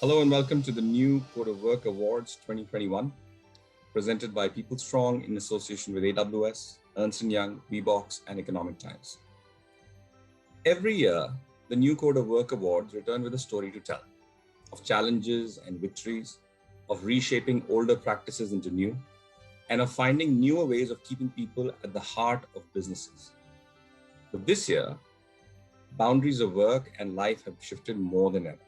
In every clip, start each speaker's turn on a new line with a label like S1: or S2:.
S1: Hello and welcome to the new Code of Work Awards 2021, presented by PeopleStrong in association with AWS, Ernst Young, Wheebox, and Economic Times. Every year, the new Code of Work Awards return with a story to tell of challenges and victories, of reshaping older practices into new, and of finding newer ways of keeping people at the heart of businesses. But this year, boundaries of work and life have shifted more than ever.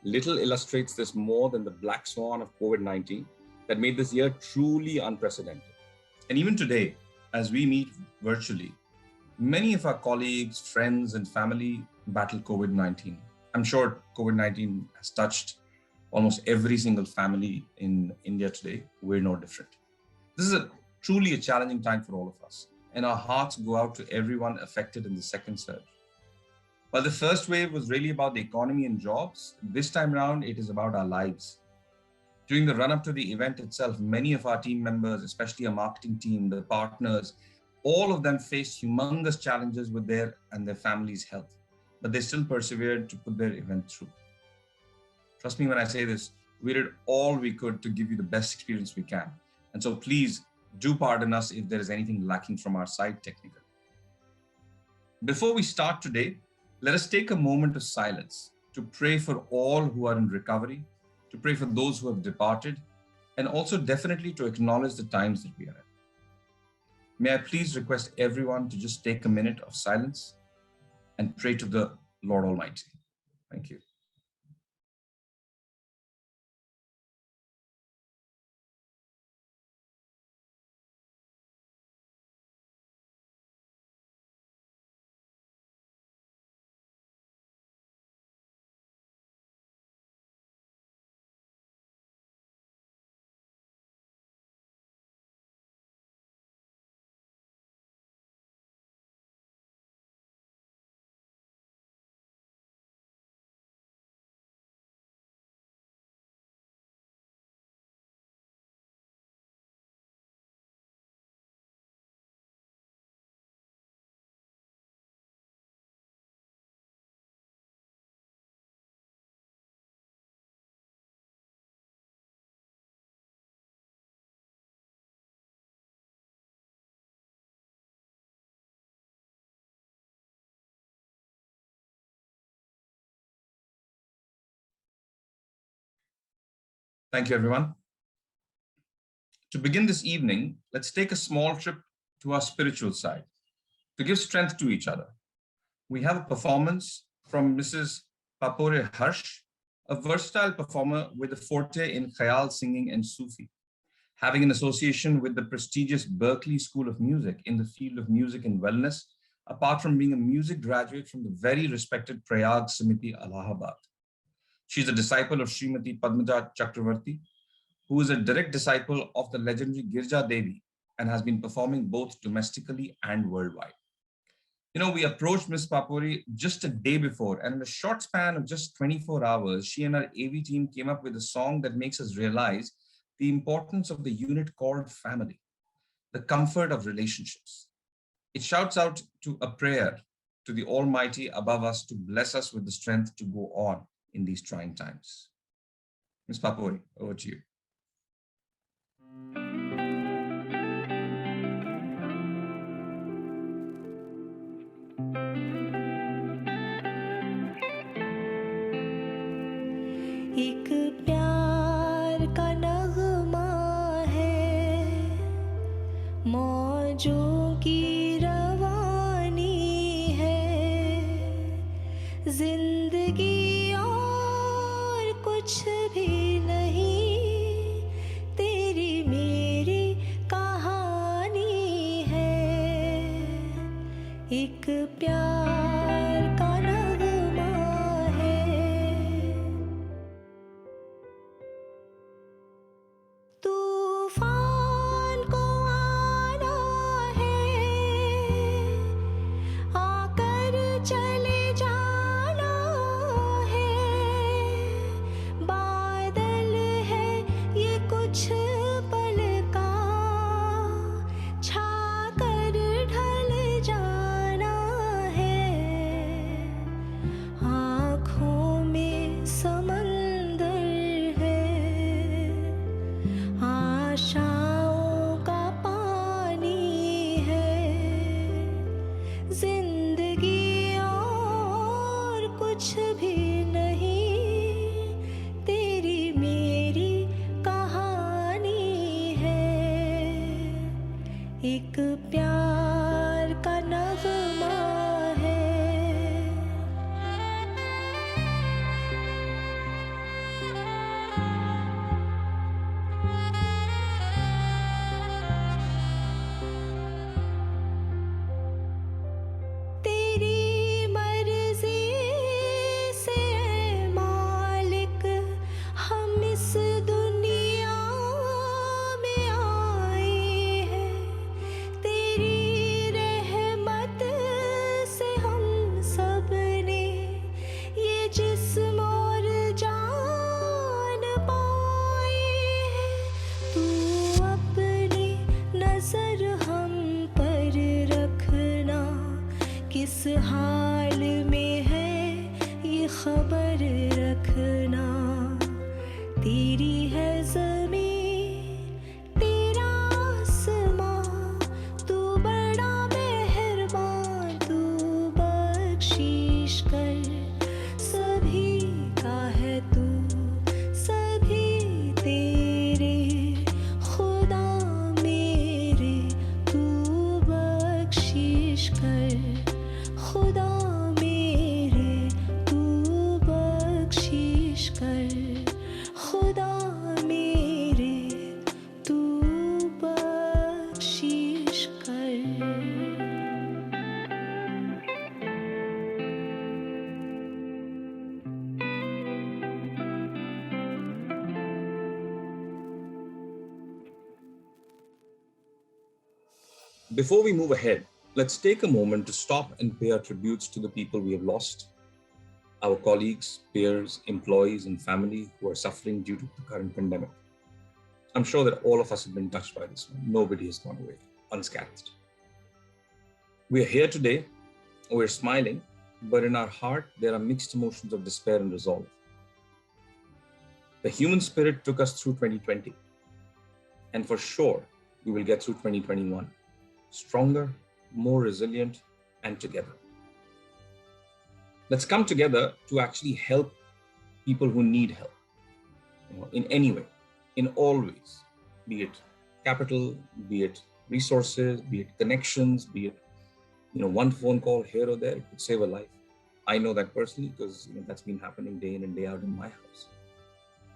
S1: Little illustrates this more than the black swan of COVID-19 that made this year truly unprecedented. And even today, as we meet virtually, many of our colleagues, friends, and family battle COVID-19. I'm sure COVID-19 has touched almost every single family in India today. We're no different. This is truly a challenging time for all of us, and our hearts go out to everyone affected in the second surge. While the first wave was really about the economy and jobs, this time around it is about our lives. During the run-up to the event itself, many of our team members, especially our marketing team, the partners, all of them faced humongous challenges with their and their families' health, but they still persevered to put their event through. Trust me when I say this, we did all we could to give you the best experience we can. And so please do pardon us if there is anything lacking from our side technically. Before we start today, let us take a moment of silence to pray for all who are in recovery, to pray for those who have departed, and also definitely to acknowledge the times that we are in. May I please request everyone to just take a minute of silence and pray to the Lord Almighty. Thank you. Thank you, everyone. To begin this evening, let's take a small trip to our spiritual side to give strength to each other. We have a performance from Mrs. Papore Harsh, a versatile performer with a forte in Khayal singing and Sufi, having an association with the prestigious Berklee School of Music in the field of music and wellness, apart from being a music graduate from the very respected Prayag Samiti, Allahabad. She's a disciple of Srimati Padmaja Chakravarti, who is a direct disciple of the legendary Girja Devi and has been performing both domestically and worldwide. You know, we approached Ms. Papuri just a day before, and in a short span of just 24 hours, she and our AV team came up with a song that makes us realize the importance of the unit called family, the comfort of relationships. It shouts out to a prayer to the Almighty above us to bless us with the strength to go on in these trying times. Ms. Papuri, over to you.
S2: एक प्यार का नगमा है, मौजों की रवानी है, जिंदगी और कुछ भी नहीं, तेरी मेरी कहानी है, एक प्यार का नगमा है। तूफान को आना है, आकर चले जाना है, एक प्यार का नगमा है। तेरी मर्जी से मालिक हम इस दुनिया में आए हैं। तेरी रहमत से हम सब ने ये जिस्म और जान पाए हैं। तू अपनी नजर हम पर रखना, किस हाल में है ये खबर रखना। तेरी है ज़मीन तेरा आसमां, तू बड़ा मेहरबान, तू बख्शीश कर सभी का है तू, सभी तेरे खुदा मेरे, तू बख्शीश कर खुदा मेरे, तू बख्शीश कर खुदा मेरे, तू बख्शीश कर।
S1: Before we move ahead, let's take a moment to stop and pay our tributes to the people we have lost, our colleagues, peers, employees, and family who are suffering due to the current pandemic. I'm sure that all of us have been touched by this one. Nobody has gone away unscathed. We are here today, we're smiling, but in our heart, there are mixed emotions of despair and resolve. The human spirit took us through 2020, and for sure, we will get through 2021, stronger, more resilient, and together. Let's come together to actually help people who need help, in any way, in all ways, be it capital, be it resources, be it connections, be it one phone call here or there, it could save a life. I know that personally because that's been happening day in and day out in my house.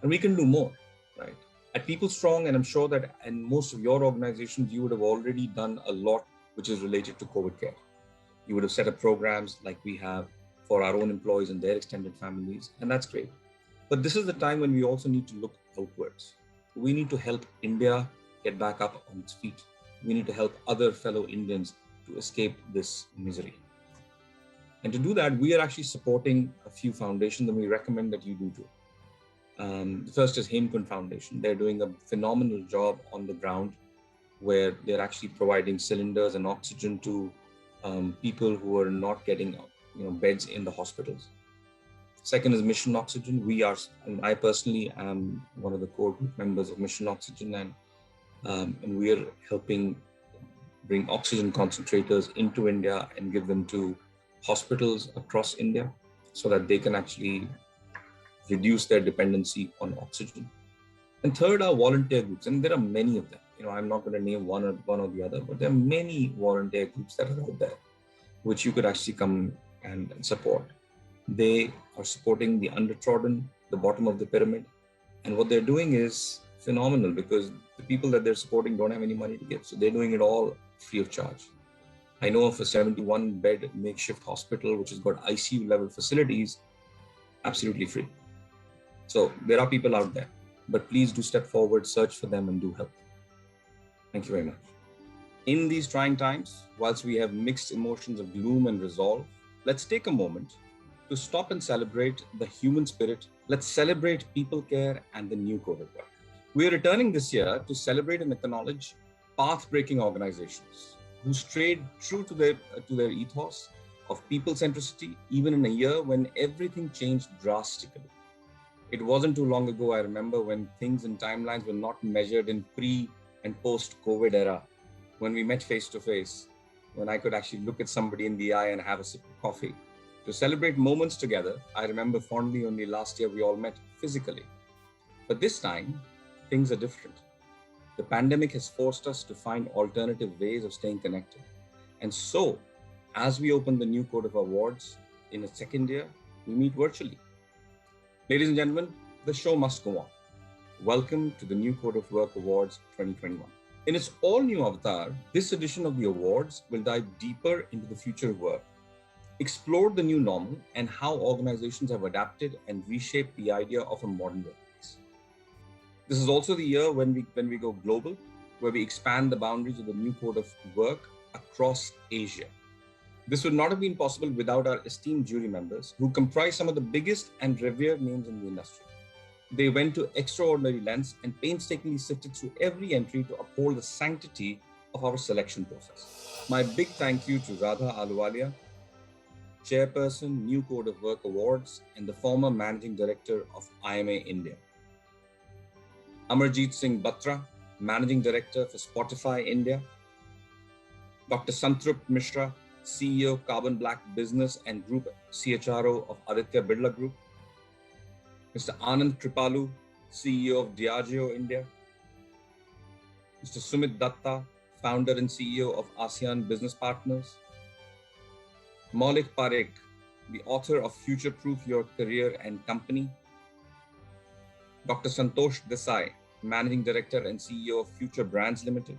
S1: And we can do more, right? At PeopleStrong, and I'm sure that in most of your organizations, you would have already done a lot which is related to COVID care. You would have set up programs like we have for our own employees and their extended families, and that's great. But this is the time when we also need to look outwards. We need to help India get back up on its feet. We need to help other fellow Indians to escape this misery. And to do that, we are actually supporting a few foundations, and we recommend that you do too. The first is Hemkund Foundation. They're doing a phenomenal job on the ground where they're actually providing cylinders and oxygen to people who are not getting beds in the hospitals. Second is Mission Oxygen. I personally am one of the core group members of Mission Oxygen, and we are helping bring oxygen concentrators into India and give them to hospitals across India so that they can actually reduce their dependency on oxygen. And third are volunteer groups, and there are many of them. I'm not going to name one or the other, but there are many volunteer groups that are out there, which you could actually come and support. They are supporting the undertrodden, the bottom of the pyramid. And what they're doing is phenomenal because the people that they're supporting don't have any money to give. So they're doing it all free of charge. I know of a 71-bed makeshift hospital, which has got ICU level facilities, absolutely free. So there are people out there, but please do step forward, search for them and do help. Thank you very much. In these trying times, whilst we have mixed emotions of gloom and resolve, let's take a moment to stop and celebrate the human spirit. Let's celebrate people care and the new COVID work. We are returning this year to celebrate and acknowledge path-breaking organizations who stayed true to their ethos of people centricity, even in a year when everything changed drastically. It wasn't too long ago, I remember, when things and timelines were not measured in pre and post-COVID era, when we met face to face, when I could actually look at somebody in the eye and have a sip of coffee. To celebrate moments together, I remember fondly only last year we all met physically. But this time, things are different. the pandemic has forced us to find alternative ways of staying connected. And so, as we open the new Code of Awards in its second year, we meet virtually. Ladies and gentlemen, the show must go on. Welcome to the new Code of Work Awards 2021. In its all-new avatar, this edition of the awards will dive deeper into the future of work, explore the new normal and how organizations have adapted and reshaped the idea of a modern workplace. This is also the year when we go global, where we expand the boundaries of the new Code of Work across Asia. This would not have been possible without our esteemed jury members, who comprise some of the biggest and revered names in the industry. They went to extraordinary lengths and painstakingly sifted through every entry to uphold the sanctity of our selection process. My big thank you to RADHA AHLUWALIA, Chairperson, New Code of Work Awards, and the former Managing Director of IMA India. AMARJIT Singh BATRA, Managing Director for Spotify India. Dr. SANTRUPT MISRA, CEO, Carbon Black Business and Group CHRO of ADITYA BIRLA Group. Mr. Anand Kripalu, CEO of Diageo India. Mr. Sumit Datta, Founder and CEO of ASEAN Business Partners. Maulik Parekh, the author of Future Proof Your Career and Company. Dr. Santosh Desai, Managing Director and CEO of Future Brands Limited.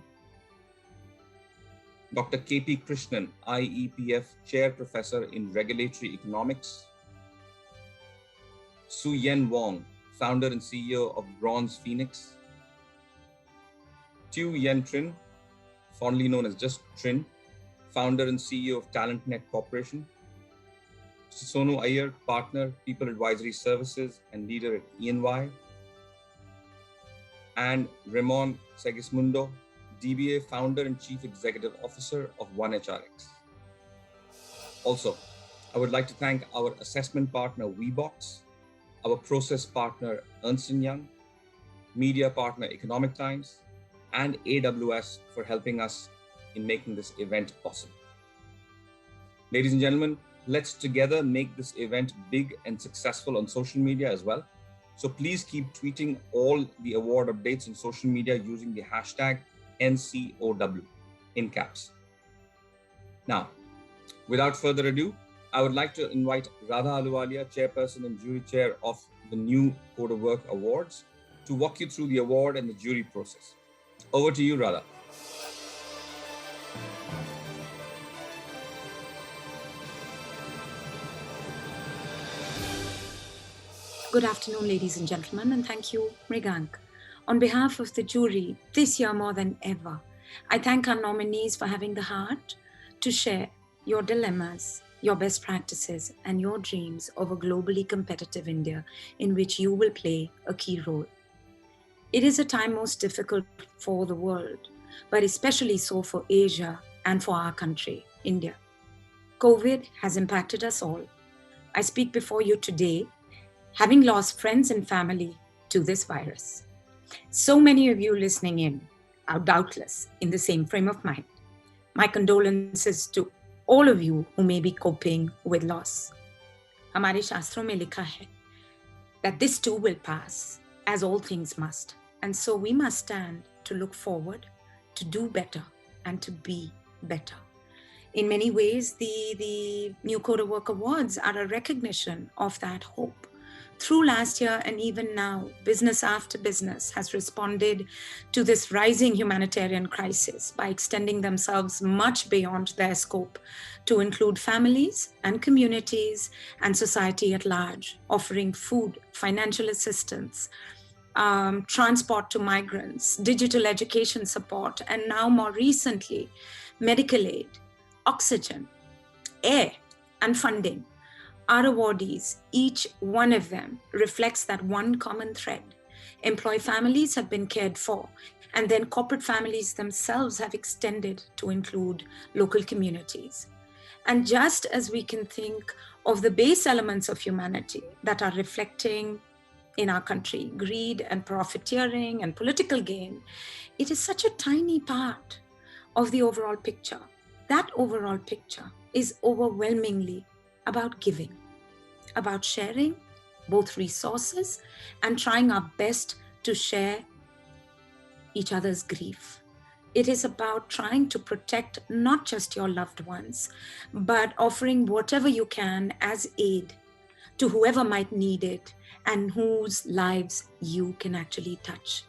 S1: Dr. K.P. Krishnan, IEPF Chair Professor in Regulatory Economics. Su Yen Wong, Founder and CEO of Bronze Phoenix. Tu Yen Trin, fondly known as just Trin, Founder and CEO of TalentNet Corporation. Sonu Iyer, Partner, People Advisory Services and Leader at EY. And Ramon SEGISMUNDO, DBA Founder and Chief Executive Officer of OneHRX. Also, I would like to thank our assessment partner Wheebox, our process partner Ernst Young, media partner Economic Times, and AWS for helping us in making this event possible. Ladies and gentlemen, let's together make this event big and successful on social media as well. So please keep tweeting all the award updates on social media using the hashtag NCOW in caps. Now, without further ado, I would like to invite RADHA AHLUWALIA, Chairperson and Jury Chair of the new Code of Work Awards, to walk you through the award and the jury process. Over to you, RADHA.
S3: Good afternoon, ladies and gentlemen, and thank you, MRIGANK. On behalf of the jury, this year more than ever, I thank our nominees for having the heart to share your dilemmas, your best practices, and your dreams of a globally competitive India in which you will play a key role. It is a time most difficult for the world, but especially so for Asia and for our country, India. COVID has impacted us all. I speak before you today, having lost friends and family to this virus. So many of you listening in are doubtless in the same frame of mind. My condolences to all of you who may be coping with loss. हमारे शास्त्रों में लिखा है that this too will pass, as all things must. And so we must stand to look forward, to do better, and to be better. In many ways, the New Code of Work Awards are a recognition of that hope. Through last year and even now, business after business has responded to this rising humanitarian crisis by extending themselves much beyond their scope to include families and communities and society at large, offering food, financial assistance, transport to migrants, digital education support, and now more recently, medical aid, oxygen, air, and funding. Our awardees, each one of them, reflects that one common thread. Employee families have been cared for, and then corporate families themselves have extended to include local communities. And just as we can think of the base elements of humanity that are reflecting in our country, greed and profiteering and political gain, it is such a tiny part of the overall picture. That overall picture is overwhelmingly about giving, about sharing both resources and trying our best to share each other's grief. It is about trying to protect not just your loved ones, but offering whatever you can as aid to whoever might need it and whose lives you can actually touch.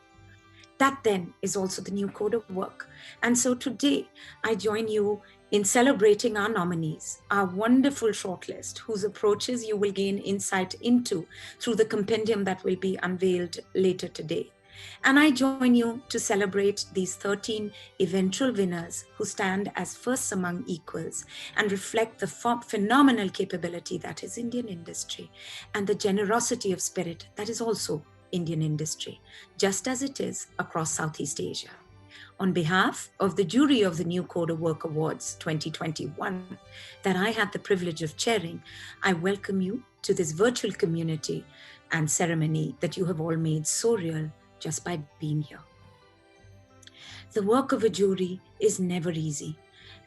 S3: That then is also the new code of work. And so today I join you in celebrating our nominees, our wonderful shortlist, whose approaches you will gain insight into through the compendium that will be unveiled later today. And I join you to celebrate these 13 eventual winners who stand as firsts among equals and reflect the phenomenal capability that is Indian industry and the generosity of spirit that is also Indian industry, just as it is across Southeast Asia. On behalf of the jury of the New Code of Work Awards 2021 that I had the privilege of chairing, I welcome you to this virtual community and ceremony that you have all made so real just by being here. The work of a jury is never easy.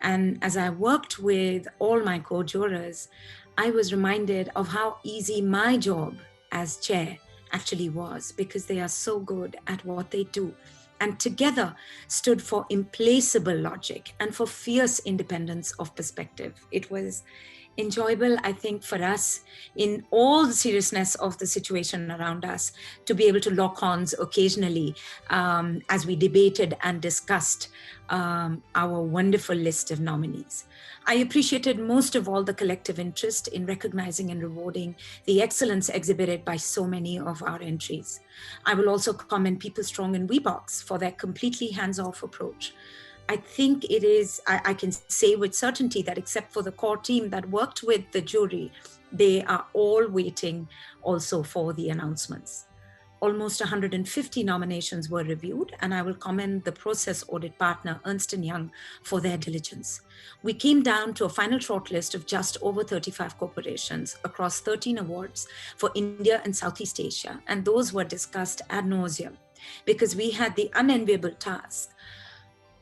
S3: And as I worked with all my co-jurors, I was reminded of how easy my job as chair actually was, because they are so good at what they do. And together stood for implacable logic and for fierce independence of perspective. It was enjoyable, I think, for us in all the seriousness of the situation around us to be able to lock horns occasionally as we debated and discussed our wonderful list of nominees. I appreciated most of all the collective interest in recognizing and rewarding the excellence exhibited by so many of our entries. I will also commend PeopleStrong and Wheebox for their completely hands-off approach. I think it is, I can say with certainty that except for the core team that worked with the jury, they are all waiting also for the announcements. Almost 150 nominations were reviewed, and I will commend the process audit partner, Ernst Young, for their diligence. We came down to a final shortlist of just over 35 corporations across 13 awards for India and Southeast Asia, and those were discussed ad nauseum because we had the unenviable task,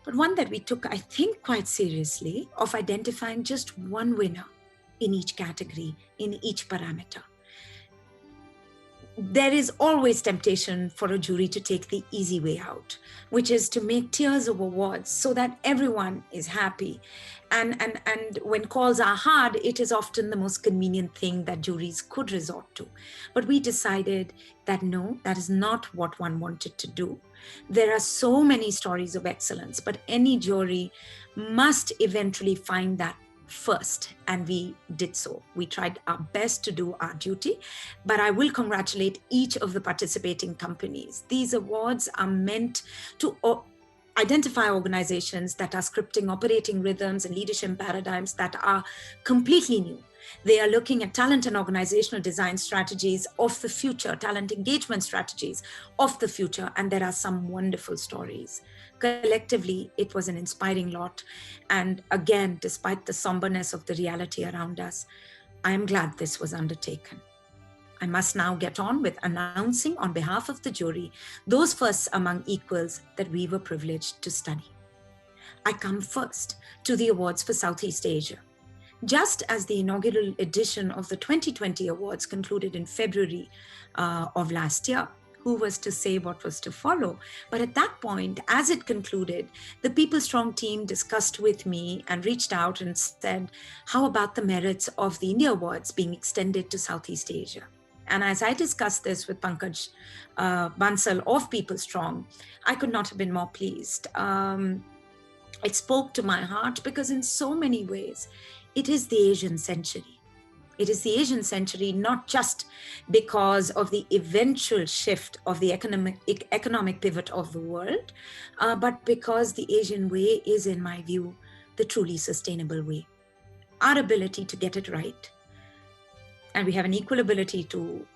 S3: but one that we took, I think, quite seriously, of identifying just one winner in each category, in each parameter. There is always temptation for a jury to take the easy way out, which is to make tiers of awards so that everyone is happy. And when calls are hard, it is often the most convenient thing that juries could resort to. But we decided that no, that is not what one wanted to do. There are so many stories of excellence, but any jury must eventually find that first, and we did so. We tried our best to do our duty, but I will congratulate each of the participating companies. These awards are meant to identify organizations that are scripting operating rhythms and leadership paradigms that are completely new. They are looking at talent and organizational design strategies of the future, talent engagement strategies of the future, and there are some wonderful stories. Collectively, it was an inspiring lot. And again, despite the somberness of the reality around us, I am glad this was undertaken. I must now get on with announcing on behalf of the jury those firsts among equals that we were privileged to study. I come first to the awards for Southeast Asia. Just as the inaugural edition of the 2020 awards concluded in February of last year, who was to say what was to follow? But at that point, as it concluded, the PeopleStrong team discussed with me and reached out and said, how about the merits of the India Awards being extended to Southeast Asia? And as I discussed this with Pankaj Bansal of PeopleStrong, I could not have been more pleased. It spoke to my heart because in so many ways, it is the Asian century. It is the Asian century, not just because of the eventual shift of the economic pivot of the world, but because the Asian way is, in my view, the truly sustainable way. Our ability to get it right, and we have an equal ability to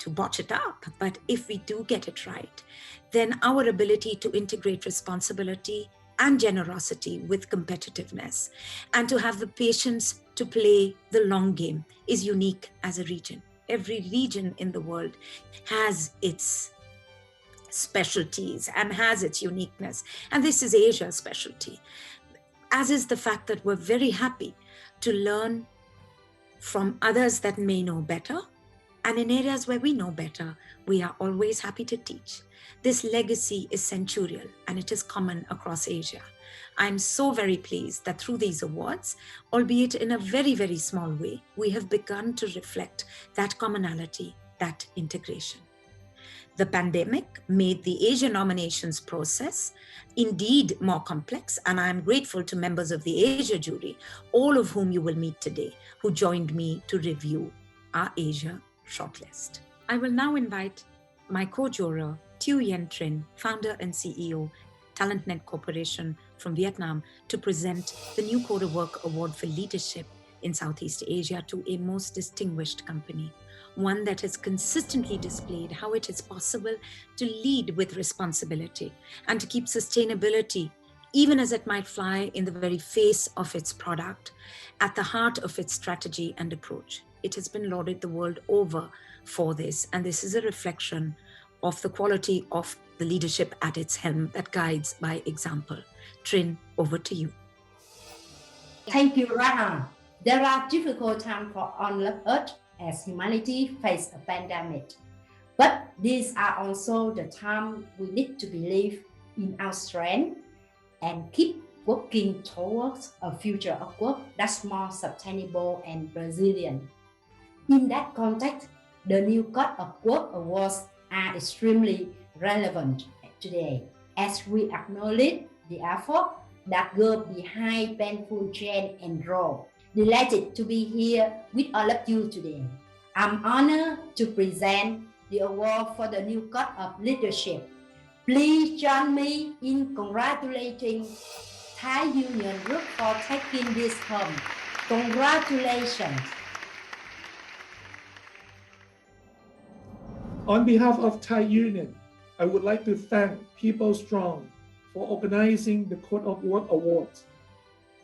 S3: botch it up, but if we do get it right, then our ability to integrate responsibility and generosity with competitiveness, and to have the patience to play the long game is unique as a region. Every region in the world has its specialties and has its uniqueness. And this is Asia's specialty, as is the fact that we're very happy to learn from others that may know better And in areas where we know better, we are always happy to teach. This legacy is centurial and it is common across Asia. I'm so very pleased that through these awards, albeit in a very, very small way, we have begun to reflect that commonality, that integration. The pandemic made the Asia nominations process indeed more complex, and I am grateful to members of the Asia jury, all of whom you will meet today, who joined me to review our Asia shortlist. I will now invite my co-juror, Thu Yen Trinh, founder and CEO, TalentNet Corporation from Vietnam, to present the New Code of Work Award for Leadership in Southeast Asia to a most distinguished company, one that has consistently displayed how it is possible to lead with responsibility and to keep sustainability, even as it might fly in the very face of its product, at the heart of its strategy and approach. It has been lauded the world over for this, and this is a reflection of the quality of the leadership at its helm that guides by example. Trinh, over to you.
S4: Thank you, RADHA. There are difficult times for on Earth as humanity faces a pandemic. But these are also the times we need to believe in our strength and keep working towards a future of work that's more sustainable and resilient. In that context, the New Code of Work Awards are extremely relevant today as we acknowledge the effort that go behind painful change and growth. Delighted to be here with all of you today. I'm honored to present the award for the New Code of Leadership. Please join me in congratulating Thai Union Group for taking this home. Congratulations.
S5: On behalf of Thai Union, I would like to thank PeopleStrong for organizing the Code of Work Awards.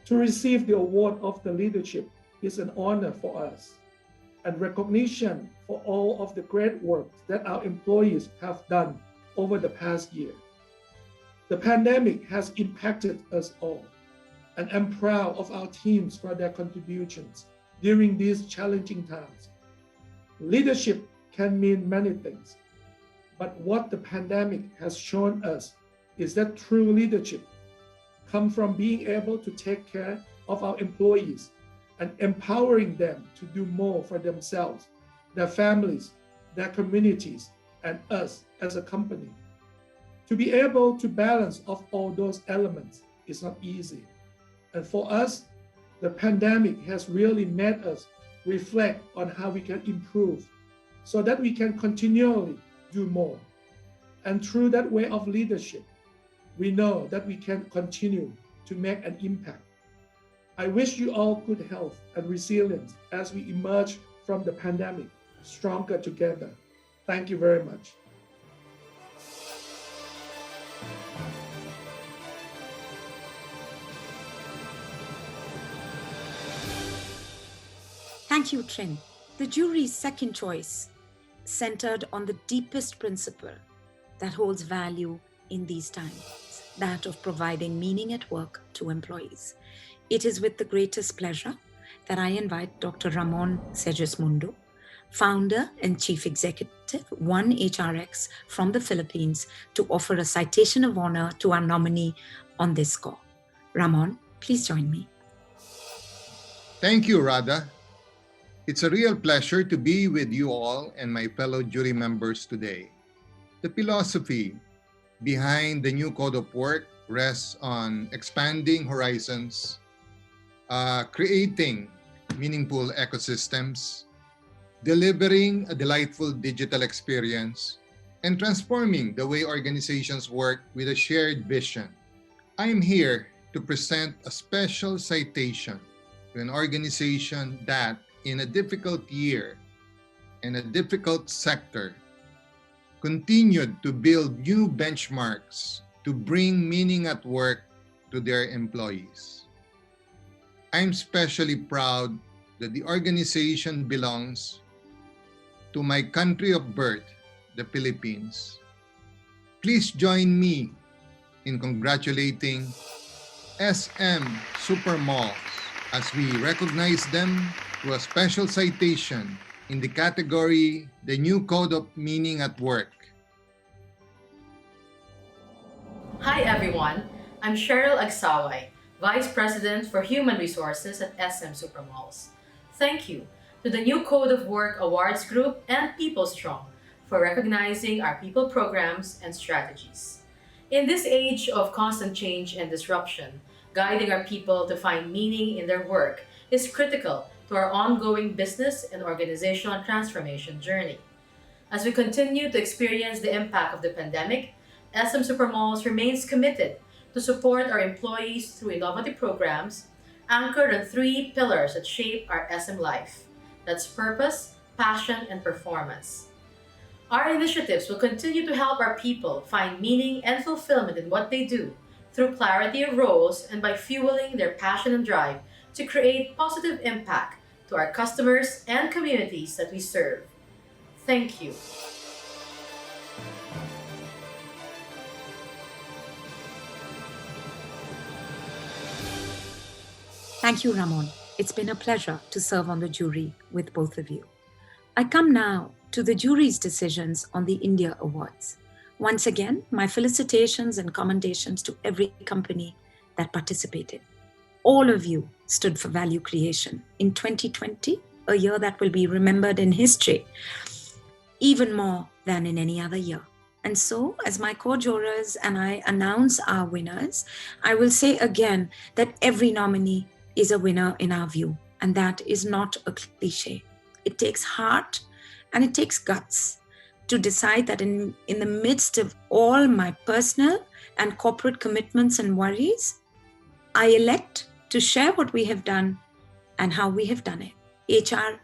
S5: To receive the award of the leadership is an honor for us and recognition for all of the great work that our employees have done over the past year. The pandemic has impacted us all, and I'm proud of our teams for their contributions during these challenging times. Leadership can mean many things, but what the pandemic has shown us is that true leadership comes from being able to take care of our employees and empowering them to do more for themselves, their families, their communities, and us as a company. To be able to balance of all those elements is not easy. And for us, the pandemic has really made us reflect on how we can improve so that we can continually do more. And through that way of leadership, we know that we can continue to make an impact. I wish you all good health and resilience as we emerge from the pandemic, stronger together. Thank you very much.
S3: Thank you, Trinh. The jury's second choice centered on the deepest principle that holds value in these times, that of providing meaning at work to employees. It is with the greatest pleasure that I invite Dr. Ramon Segismundo, founder and chief executive, One HRX from the Philippines, to offer a citation of honor to our nominee on this score. Ramon, please join me.
S6: Thank you, Radha. It's a real pleasure to be with you all and my fellow jury members today. The philosophy behind the new Code of Work rests on expanding horizons, creating meaningful ecosystems, delivering a delightful digital experience, and transforming the way organizations work with a shared vision. I am here to present a special citation to an organization that, in a difficult year and a difficult sector, continued to build new benchmarks to bring meaning at work to their employees. I'm especially proud that the organization belongs to my country of birth, the Philippines. Please join me in congratulating SM SUPERMALLS as we recognize them through a special citation in the category The New Code of Meaning at Work.
S7: Hi everyone, I'm CHERYLL AGSAOAY, Vice President for Human Resources at SM SUPERMALLS. Thank you to the New Code of Work Awards Group and PeopleStrong for recognizing our people programs and strategies. In this age of constant change and disruption, guiding our people to find meaning in their work is critical to our ongoing business and organizational transformation journey. As we continue to experience the impact of the pandemic, SM SUPERMALLS remains committed to support our employees through innovative programs anchored on 3 pillars that shape our SM life. That's purpose, passion, and performance. Our initiatives will continue to help our people find meaning and fulfillment in what they do through clarity of roles and by fueling their passion and drive to create positive impact to our customers and communities that we serve. Thank you.
S3: Thank you, Ramon. It's been a pleasure to serve on the jury with both of you. I come now to the jury's decisions on the India Awards. Once again, my felicitations and commendations to every company that participated. All of you stood for value creation in 2020, a year that will be remembered in history, even more than in any other year. And so, as my co-jurors and I announce our winners, I will say again that every nominee is a winner in our view, and that is not a cliche. It takes heart and it takes guts to decide that in the midst of all my personal and corporate commitments and worries, I elect to share what we have done and how we have done it. HR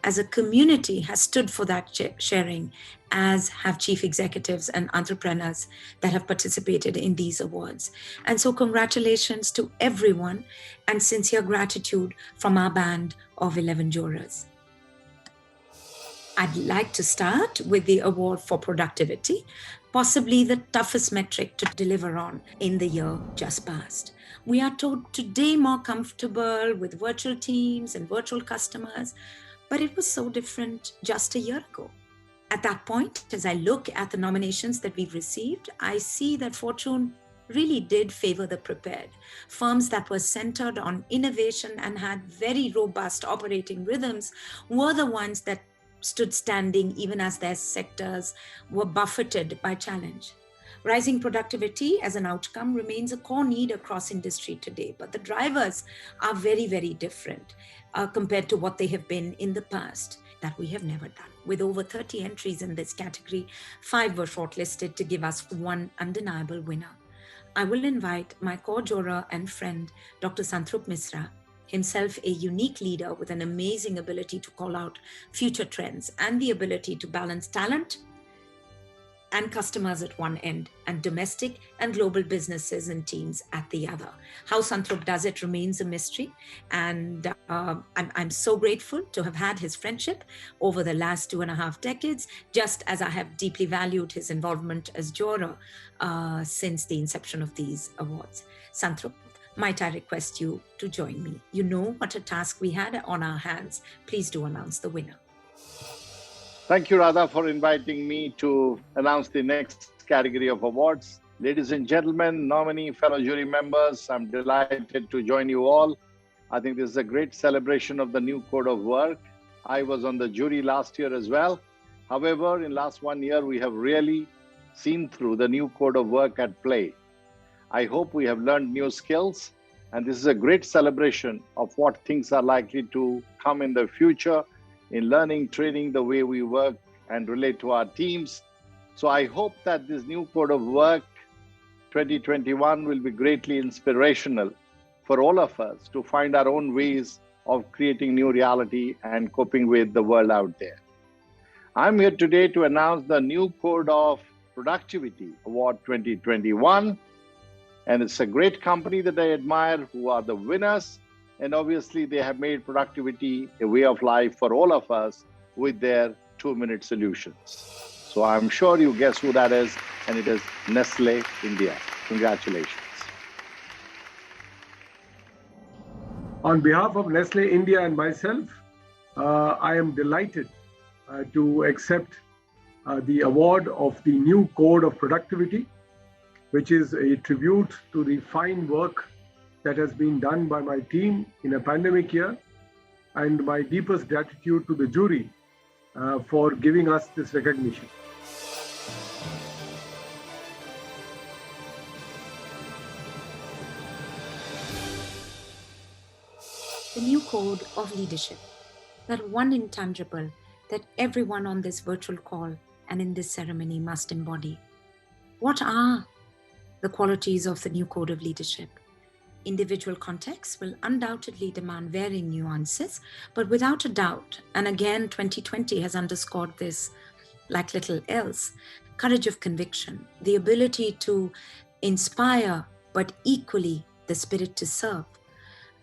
S3: as a community has stood for that sharing, as have chief executives and entrepreneurs that have participated in these awards. And so congratulations to everyone and sincere gratitude from our band of 11 jurors. I'd like to start with the award for productivity, possibly the toughest metric to deliver on in the year just past. We are today more comfortable with virtual teams and virtual customers, but it was so different just a year ago. At that point, as I look at the nominations that we've received, I see that fortune really did favor the prepared. Firms that were centered on innovation and had very robust operating rhythms were the ones that stood standing even as their sectors were buffeted by challenge. Rising productivity as an outcome remains a core need across industry today, but the drivers are very, very different compared to what they have been in the past that we have never done. With over 30 entries in this category, 5 were shortlisted to give us one undeniable winner. I will invite my co-juror and friend, Dr. SANTRUPT MISRA, himself a unique leader with an amazing ability to call out future trends and the ability to balance talent and customers at one end and domestic and global businesses and teams at the other. How SANTRUPT does it remains a mystery, and I'm so grateful to have had his friendship over the last 2.5 decades, just as I have deeply valued his involvement as juror since the inception of these awards. SANTRUPT, might I request you to join me? You know what a task we had on our hands. Please do announce the winner.
S8: Thank you, Radha, for inviting me to announce the next category of awards. Ladies and gentlemen, nominee, fellow jury members, I'm delighted to join you all. I think this is a great celebration of the new code of work. I was on the jury last year as well. However, in last 1 year, we have really seen through the new code of work at play. I hope we have learned new skills, and this is a great celebration of what things are likely to come in the future in learning, training, the way we work and relate to our teams. So I hope that this new code of work 2021 will be greatly inspirational for all of us to find our own ways of creating new reality and coping with the world out there. I'm here today to announce the new Code of Productivity Award 2021. And it's a great company that I admire who are the winners. And obviously they have made productivity a way of life for all of us with their 2-minute solutions. So I'm sure you guess who that is, and it is Nestle India. Congratulations.
S9: On behalf of Nestle India and myself, I am delighted to accept the award of the new Code of Productivity, which is a tribute to the fine work that has been done by my team in a pandemic year, and my deepest gratitude to the jury for giving us this recognition.
S3: The new code of leadership, that one intangible that everyone on this virtual call and in this ceremony must embody. What are the qualities of the new code of leadership? Individual contexts will undoubtedly demand varying nuances, but without a doubt, and again 2020 has underscored this like little else, courage of conviction, the ability to inspire, but equally the spirit to serve,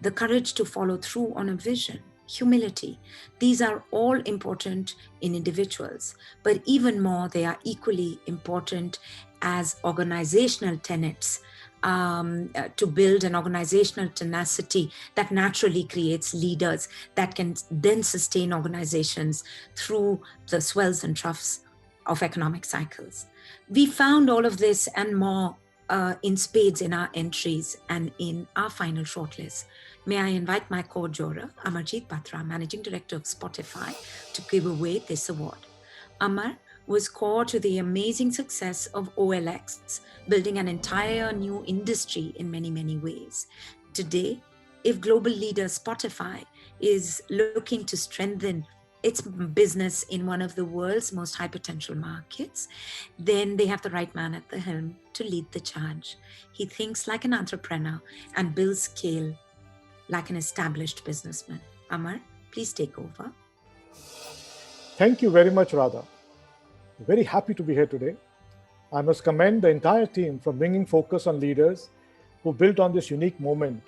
S3: the courage to follow through on a vision, humility. These are all important in individuals, but even more, they are equally important as organizational tenets to build an organizational tenacity that naturally creates leaders that can then sustain organizations through the swells and troughs of economic cycles. We found all of this and more in spades in our entries and in our final shortlist. May I invite my co-juror, AMARJIT BATRA, Managing Director of Spotify, to give away this award. Amar was core to the amazing success of OLX, building an entire new industry in many, many ways. Today, if global leader Spotify is looking to strengthen its business in one of the world's most high potential markets, then they have the right man at the helm to lead the charge. He thinks like an entrepreneur and builds scale like an established businessman. Amar, please take over.
S10: Thank you very much, Radha. Very happy to be here today. I must commend the entire team for bringing focus on leaders who built on this unique moment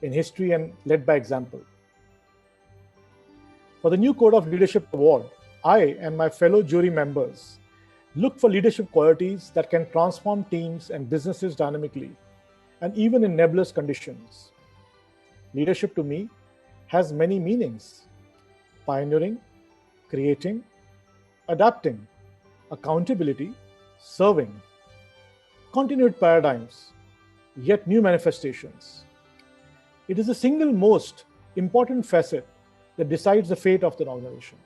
S10: in history and led by example. For the new Code of Leadership Award, I and my fellow jury members look for leadership qualities that can transform teams and businesses dynamically, and even in nebulous conditions. Leadership to me has many meanings: pioneering, creating, adapting, accountability, serving, continued paradigms, yet new manifestations. It is the single most important facet that decides the fate of the organization,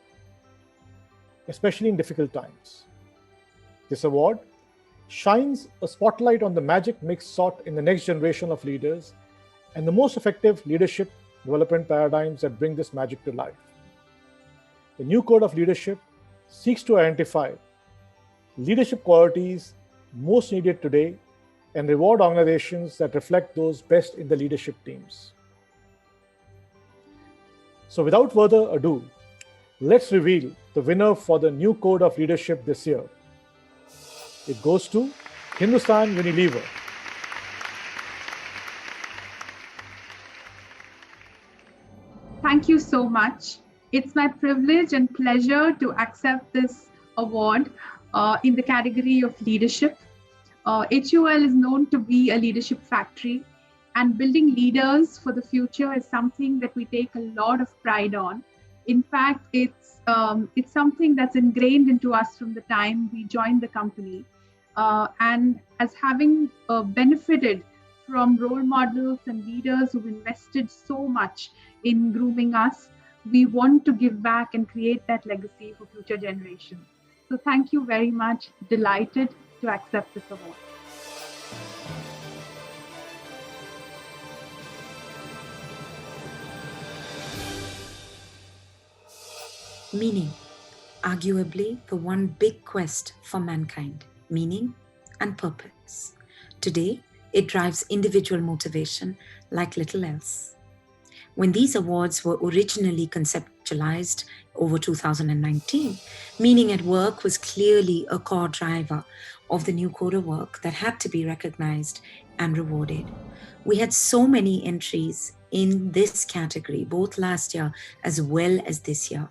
S10: especially in difficult times. This award shines a spotlight on the magic mix sought in the next generation of leaders and the most effective leadership development paradigms that bring this magic to life. The new Code of Leadership seeks to identify leadership qualities most needed today and reward organizations that reflect those best in the leadership teams. So without further ado, let's reveal the winner for the new Code of Leadership this year. It goes to Hindustan Unilever.
S11: Thank you so much. It's my privilege and pleasure to accept this award in the category of leadership. HUL is known to be a leadership factory, and building leaders for the future is something that we take a lot of pride on. In fact, it's something that's ingrained into us from the time we joined the company. And as having benefited from role models and leaders who've invested so much in grooming us, we want to give back and create that legacy for future generations. So thank you very much. Delighted to accept this award.
S3: Meaning, arguably the one big quest for mankind, meaning and purpose. Today, it drives individual motivation like little else. When these awards were originally conceptualized over 2019, meaning at work was clearly a core driver of the new code of work that had to be recognized and rewarded. We had so many entries in this category, both last year as well as this year.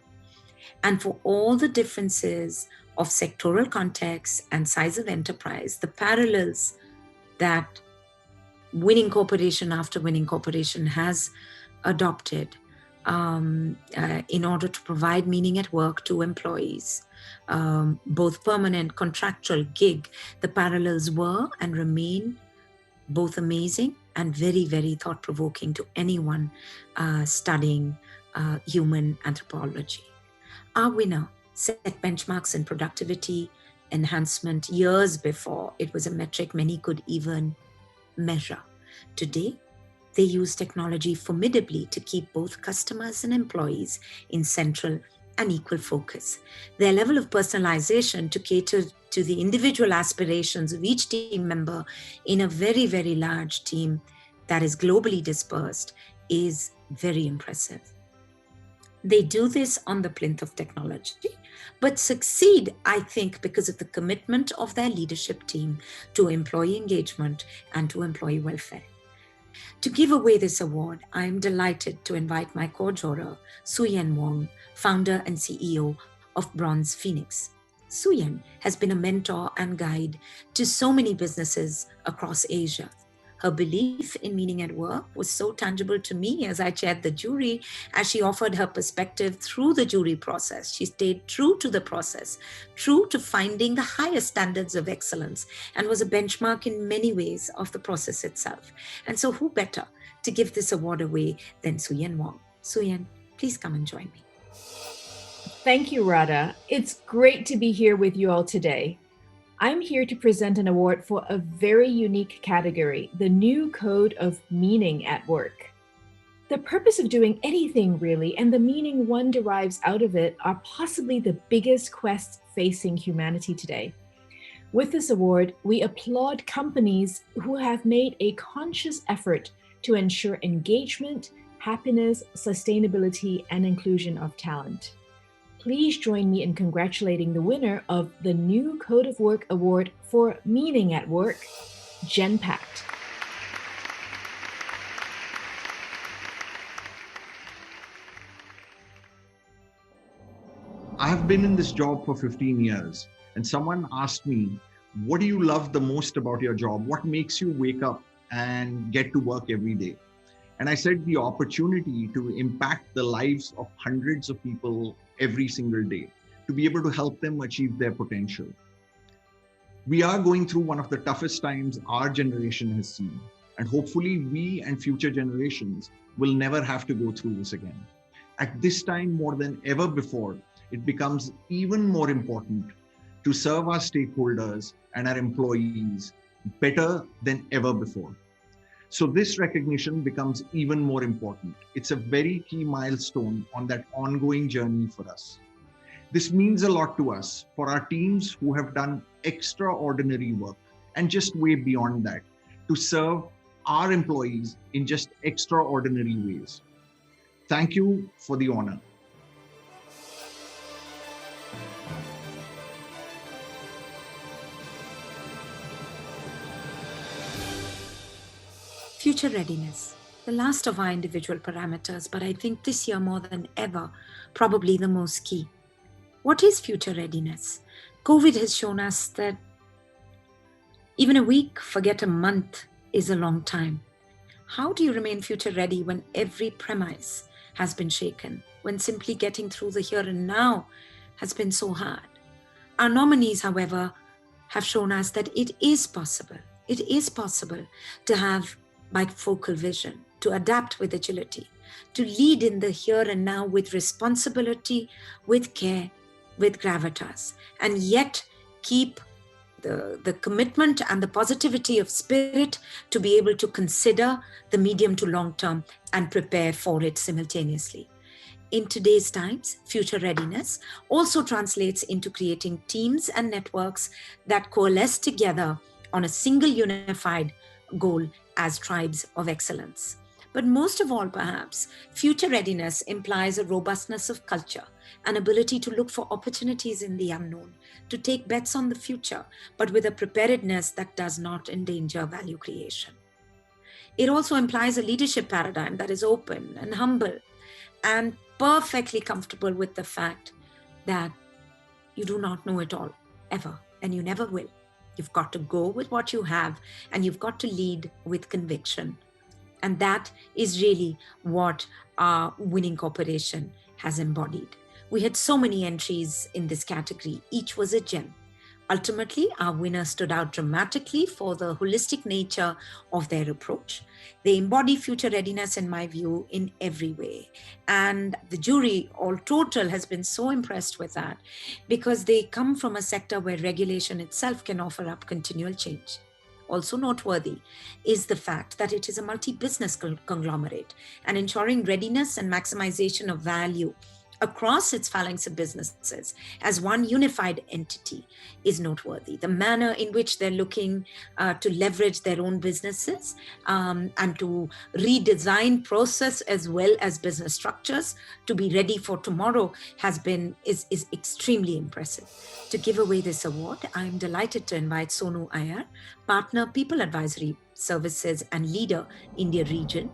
S3: And for all the differences of sectoral context and size of enterprise, the parallels that winning corporation after winning corporation has adopted in order to provide meaning at work to employees, both permanent, contractual, gig. The parallels were and remain both amazing and very, very thought-provoking to anyone studying human anthropology. Our winner set benchmarks in productivity enhancement years before it was a metric many could even measure. Today, they use technology formidably to keep both customers and employees in central and equal focus. Their level of personalization to cater to the individual aspirations of each team member in a very, very large team that is globally dispersed is very impressive. They do this on the plinth of technology, but succeed, I think, because of the commitment of their leadership team to employee engagement and to employee welfare. To give away this award, I am delighted to invite my co-juror, Suyen Wong, founder and CEO of Bronze Phoenix. Suyen has been a mentor and guide to so many businesses across Asia. Her belief in meaning at work was so tangible to me as I chaired the jury, as she offered her perspective through the jury process. She stayed true to the process, true to finding the highest standards of excellence, and was a benchmark in many ways of the process itself. And so who better to give this award away than Suyen Wong? Suyen, please come and join me.
S12: Thank you, Radha. It's great to be here with you all today. I'm here to present an award for a very unique category, the new code of meaning at work. The purpose of doing anything really, and the meaning one derives out of it, are possibly the biggest quests facing humanity today. With this award, we applaud companies who have made a conscious effort to ensure engagement, happiness, sustainability, and inclusion of talent. Please join me in congratulating the winner of the new Code of Work Award for Meaning at Work, Genpact.
S13: I have been in this job for 15 years, and someone asked me, what do you love the most about your job? What makes you wake up and get to work every day? And I said, the opportunity to impact the lives of hundreds of people every single day, to be able to help them achieve their potential. We are going through one of the toughest times our generation has seen, and hopefully we and future generations will never have to go through this again. At this time, more than ever before, it becomes even more important to serve our stakeholders and our employees better than ever before. So this recognition becomes even more important. It's a very key milestone on that ongoing journey for us. This means a lot to us, for our teams who have done extraordinary work and just way beyond that, to serve our employees in just extraordinary ways. Thank you for the honor.
S3: Future readiness, the last of our individual parameters, but I think this year more than ever, probably the most key. What is future readiness? COVID has shown us that even a week, forget a month, is a long time. How do you remain future ready when every premise has been shaken, when simply getting through the here and now has been so hard? Our nominees, however, have shown us that it is possible. It is possible to have bifocal vision, to adapt with agility, to lead in the here and now with responsibility, with care, with gravitas, and yet keep the commitment and the positivity of spirit to be able to consider the medium to long term and prepare for it simultaneously. In today's times, future readiness also translates into creating teams and networks that coalesce together on a single unified goal as tribes of excellence. But most of all, perhaps, future readiness implies a robustness of culture, an ability to look for opportunities in the unknown, to take bets on the future, but with a preparedness that does not endanger value creation. It also implies a leadership paradigm that is open and humble and perfectly comfortable with the fact that you do not know it all, ever, and you never will. You've got to go with what you have, and you've got to lead with conviction. And that is really what our winning corporation has embodied. We had so many entries in this category. Each was a gem. Ultimately, our winners stood out dramatically for the holistic nature of their approach. They embody future readiness, in my view, in every way. And the jury, all total, has been so impressed with that because they come from a sector where regulation itself can offer up continual change. Also noteworthy is the fact that it is a multi-business conglomerate, and ensuring readiness and maximization of value across its phalanx of businesses as one unified entity is noteworthy. The manner in which they're looking to leverage their own businesses and to redesign process as well as business structures to be ready for tomorrow is extremely impressive. To give away this award, I'm delighted to invite Sonu Iyer, Partner People Advisory Services and Leader India Region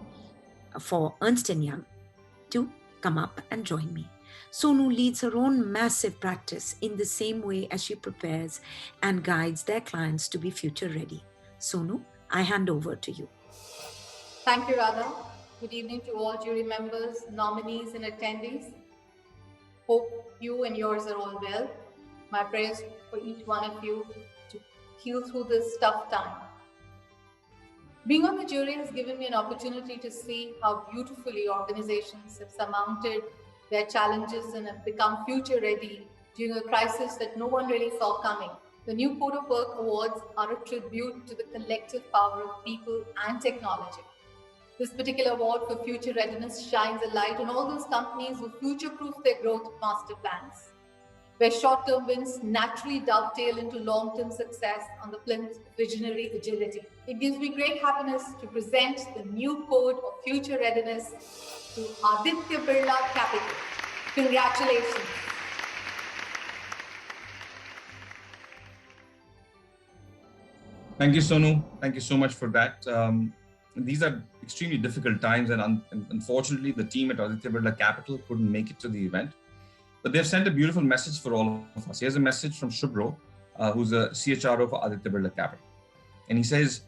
S3: for Ernst Young, to come up and join me. Sonu leads her own massive practice in the same way as she prepares and guides their clients to be future ready. Sonu, I hand over to you.
S14: Thank you, Radha. Good evening to all jury members, nominees and attendees. Hope you and yours are all well. My prayers for each one of you to heal through this tough time. Being on the jury has given me an opportunity to see how beautifully organizations have surmounted their challenges and have become future ready during a crisis that no one really saw coming. The new Code of Work Awards are a tribute to the collective power of people and technology. This particular award for future readiness shines a light on all those companies who future-proof their growth master plans, where short-term wins naturally dovetail into long-term success on the plinth of visionary agility. It gives me great happiness to present the new Code of Future Readiness to ADITYA BIRLA Capital. Congratulations.
S1: Thank you, Sonu. Thank you so much for that. These are extremely difficult times, and unfortunately, the team at ADITYA BIRLA Capital couldn't make it to the event. But they've sent a beautiful message for all of us. Here's a message from Shubro, who's a CHRO for ADITYA BIRLA Capital. And he says,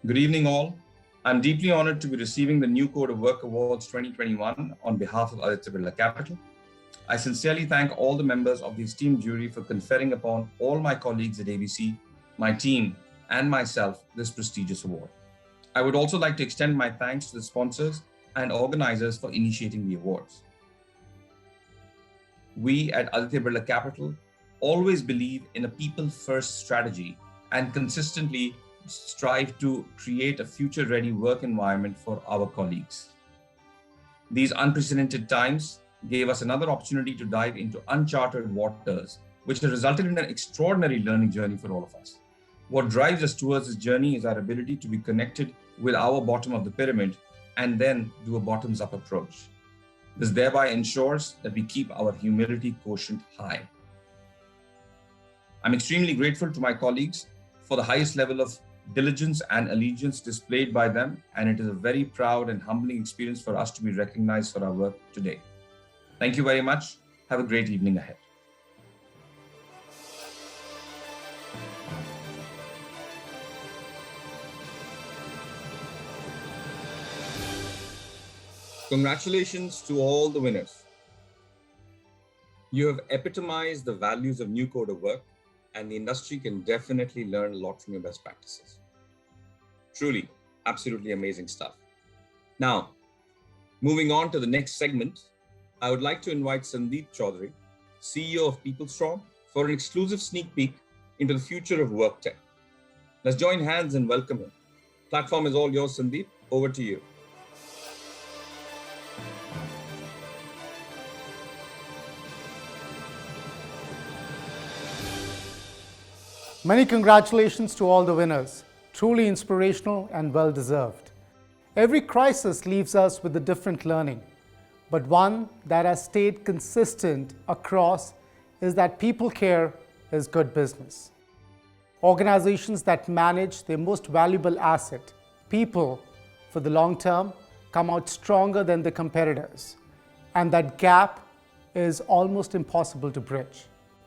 S1: "Good evening all. I'm deeply honored to be receiving the new Code of Work Awards 2021 on behalf of ADITYA BIRLA Capital. I sincerely thank all the members of the esteemed jury for conferring upon all my colleagues at ABC, my team, and myself this prestigious award. I would also like to extend my thanks to the sponsors and organizers for initiating the awards. We at ADITYA BIRLA Capital always believe in a people-first strategy and consistently strive to create a future-ready work environment for our colleagues. These unprecedented times gave us another opportunity to dive into uncharted waters, which has resulted in an extraordinary learning journey for all of us. What drives us towards this journey is our ability to be connected with our bottom of the pyramid and then do a bottoms-up approach. This thereby ensures that we keep our humility quotient high. I'm extremely grateful to my colleagues for the highest level of diligence and allegiance displayed by them, and it is a very proud and humbling experience for us to be recognized for our work today. Thank you very much. Have a great evening ahead." Congratulations to all the winners. You have epitomized the values of New Code of Work, and the industry can definitely learn a lot from your best practices. Truly, absolutely amazing stuff. Now, moving on to the next segment, I would like to invite Sandeep Chaudhary, CEO of PeopleStrong, for an exclusive sneak peek into the future of work tech. Let's join hands and welcome him. Platform is all yours, Sandeep. Over to you.
S15: Many congratulations to all the winners. Truly inspirational and well-deserved. Every crisis leaves us with a different learning, but one that has stayed consistent across is that people care is good business. Organizations that manage their most valuable asset, people, for the long term, come out stronger than their competitors, and that gap is almost impossible to bridge.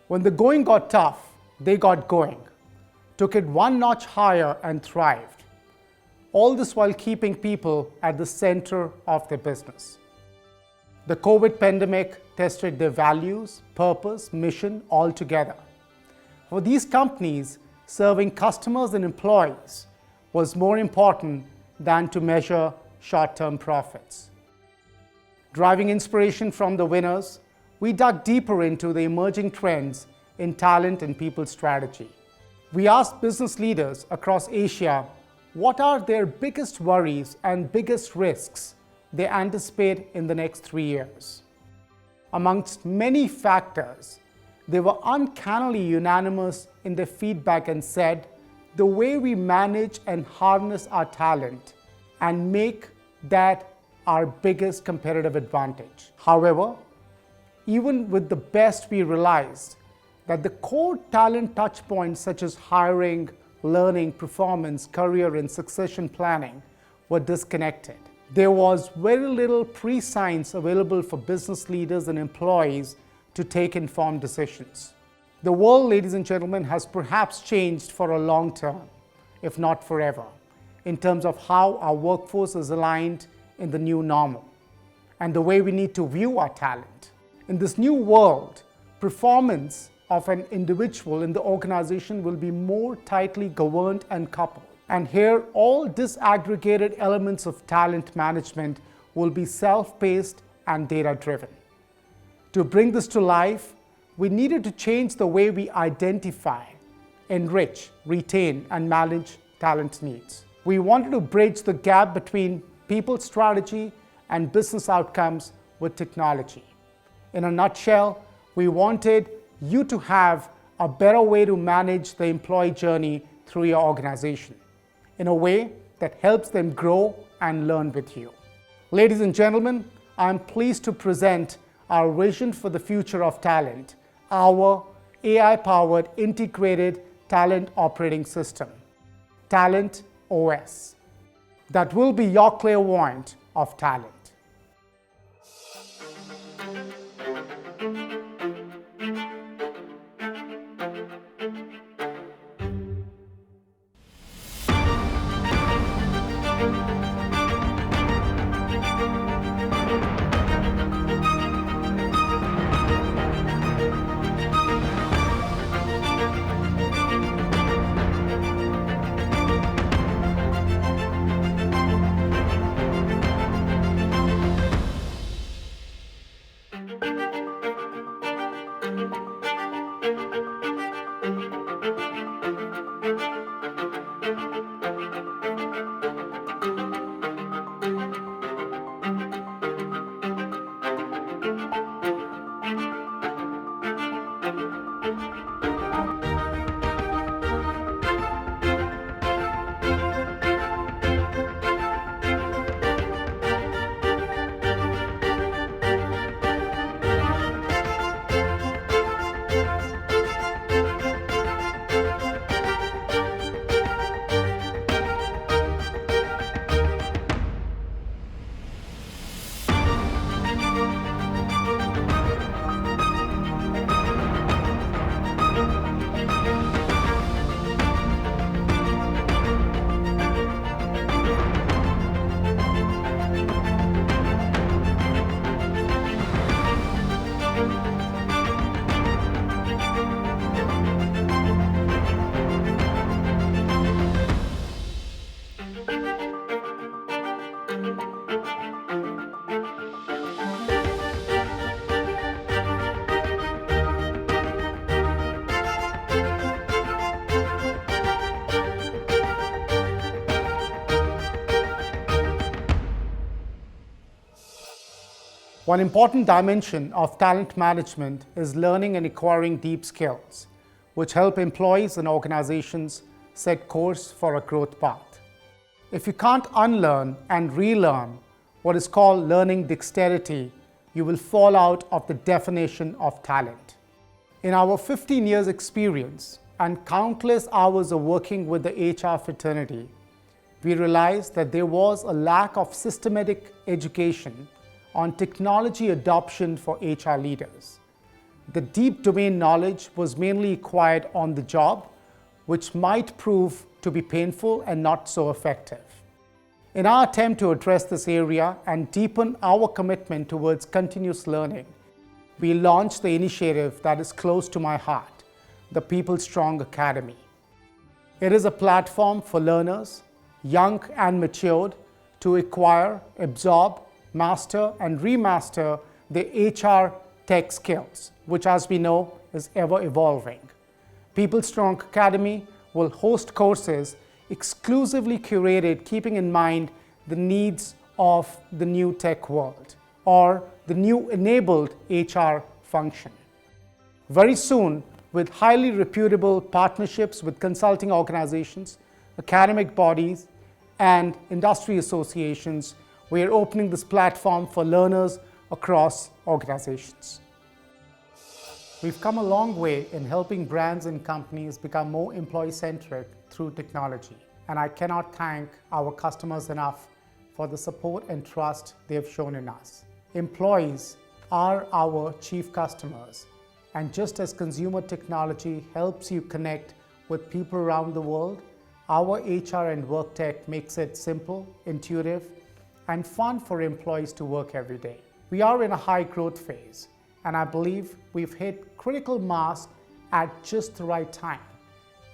S15: When the going got tough, they got going, took it one notch higher and thrived. all this while keeping people at the center of their business. The COVID pandemic tested their values, purpose, mission all together. For these companies, serving customers and employees was more important than to measure short-term profits. Driving inspiration from the winners, we dug deeper into the emerging trends in talent and people strategy. We asked business leaders across Asia what are their biggest worries and biggest risks they anticipate in the next 3 years. Amongst many factors, they were uncannily unanimous in their feedback and said, the way we manage and harness our talent and make that our biggest competitive advantage. However, even with the best, we realized that the core talent touchpoints such as hiring, learning, performance, career, and succession planning were disconnected. There was very little pre-science available for business leaders and employees to take informed decisions. The world, ladies and gentlemen, has perhaps changed for a long term, if not forever, in terms of how our workforce is aligned in the new normal and the way we need to view our talent. In this new world, performance of an individual in the organization will be more tightly governed and coupled. And here, all disaggregated elements of talent management will be self-paced and data-driven. To bring this to life, we needed to change the way we identify, enrich, retain, and manage talent needs. We wanted to bridge the gap between people strategy and business outcomes with technology. In a nutshell, we wanted you to have a better way to manage the employee journey through your organization in a way that helps them grow and learn with you. Ladies and gentlemen, I'm pleased to present our vision for the future of talent, our AI-powered integrated talent operating system, Talent OS, that will be your clairvoyant of talent. One important dimension of talent management is learning and acquiring deep skills, which help employees and organizations set course for a growth path. If you can't unlearn and relearn what is called learning dexterity, you will fall out of the definition of talent. In our 15 years experience and countless hours of working with the HR fraternity, we realized that there was a lack of systematic education on technology adoption for HR leaders. The deep domain knowledge was mainly acquired on the job, which might prove to be painful and not so effective. In our attempt to address this area and deepen our commitment towards continuous learning, we launched the initiative that is close to my heart, the PeopleStrong Academy. It is a platform for learners, young and matured, to acquire, absorb, master and remaster the HR tech skills, which as we know is ever evolving. PeopleStrong Academy will host courses exclusively curated keeping in mind the needs of the new tech world or the new enabled HR function. Very soon, with highly reputable partnerships with consulting organizations, academic bodies, and industry associations, we are opening this platform for learners across organizations. We've come a long way in helping brands and companies become more employee-centric through technology, and I cannot thank our customers enough for the support and trust they have shown in us. Employees are our chief customers, and just as consumer technology helps you connect with people around the world, our HR and work tech makes it simple, intuitive, and fun for employees to work every day. We are in a high growth phase, and I believe we've hit critical mass at just the right time,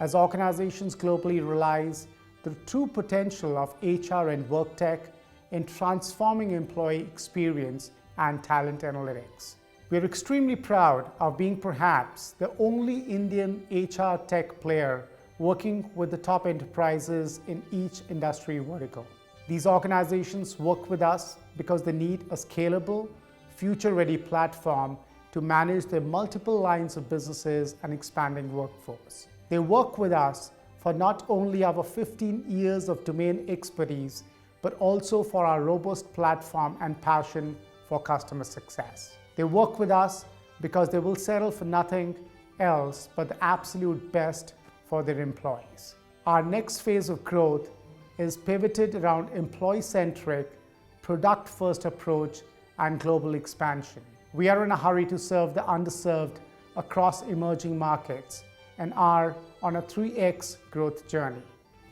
S15: as organizations globally realize the true potential of HR and work tech in transforming employee experience and talent analytics. We're extremely proud of being perhaps the only Indian HR tech player working with the top enterprises in each industry vertical. These organizations work with us because they need a scalable, future-ready platform to manage their multiple lines of businesses and expanding workforce. They work with us for not only our 15 years of domain expertise, but also for our robust platform and passion for customer success. They work with us because they will settle for nothing else but the absolute best for their employees. Our next phase of growth is pivoted around employee-centric, product-first approach and global expansion. We are in a hurry to serve the underserved across emerging markets and are on a 3x growth journey.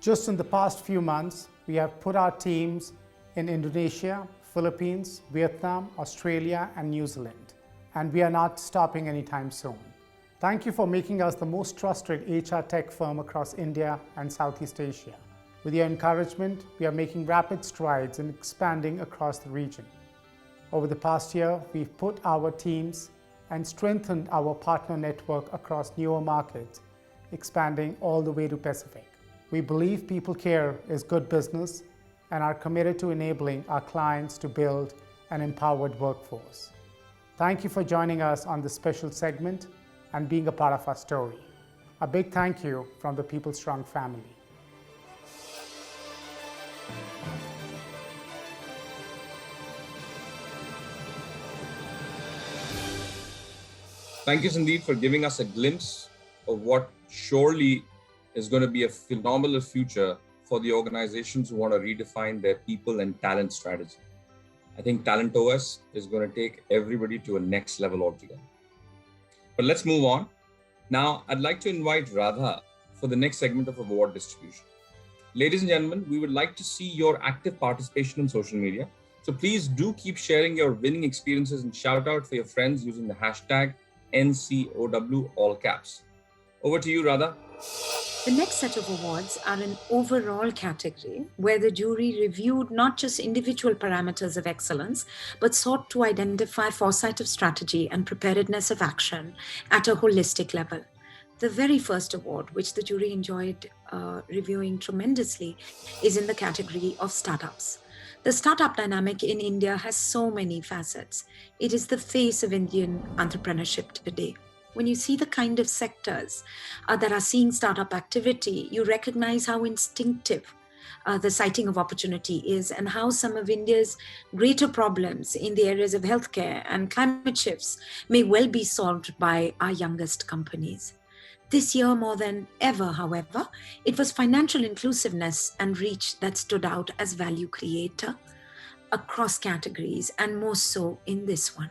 S15: Just in the past few months, we have put our teams in Indonesia, Philippines, Vietnam, Australia, and New Zealand, and we are not stopping anytime soon. Thank you for making us the most trusted HR tech firm across India and Southeast Asia. With your encouragement, we are making rapid strides in expanding across the region. Over the past year, we've put our teams and strengthened our partner network across newer markets, expanding all the way to Pacific. We believe people care is good business and are committed to enabling our clients to build an empowered workforce. Thank you for joining us on this special segment and being a part of our story. A big thank you from the PeopleStrong family.
S1: Thank you, Sandeep, for giving us a glimpse of what surely is going to be a phenomenal future for the organizations who want to redefine their people and talent strategy. I think Talent OS is going to take everybody to a next level altogether. But let's move on. Now, I'd like to invite RADHA for the next segment of award distribution. Ladies and gentlemen, we would like to see your active participation on social media. So please do keep sharing your winning experiences and shout out for your friends using the hashtag NCOW all caps. Over to you, Radha.
S3: The next set of awards are an overall category where the jury reviewed not just individual parameters of excellence, but sought to identify foresight of strategy and preparedness of action at a holistic level. The very first award, which the jury enjoyed reviewing tremendously, is in the category of startups. The startup dynamic in India has so many facets. It is the face of Indian entrepreneurship today. When you see the kind of sectors that are seeing startup activity, you recognize how instinctive the sighting of opportunity is and how some of India's greater problems in the areas of healthcare and climate shifts may well be solved by our youngest companies. This year, more than ever, however, it was financial inclusiveness and reach that stood out as value creator across categories, and more so in this one.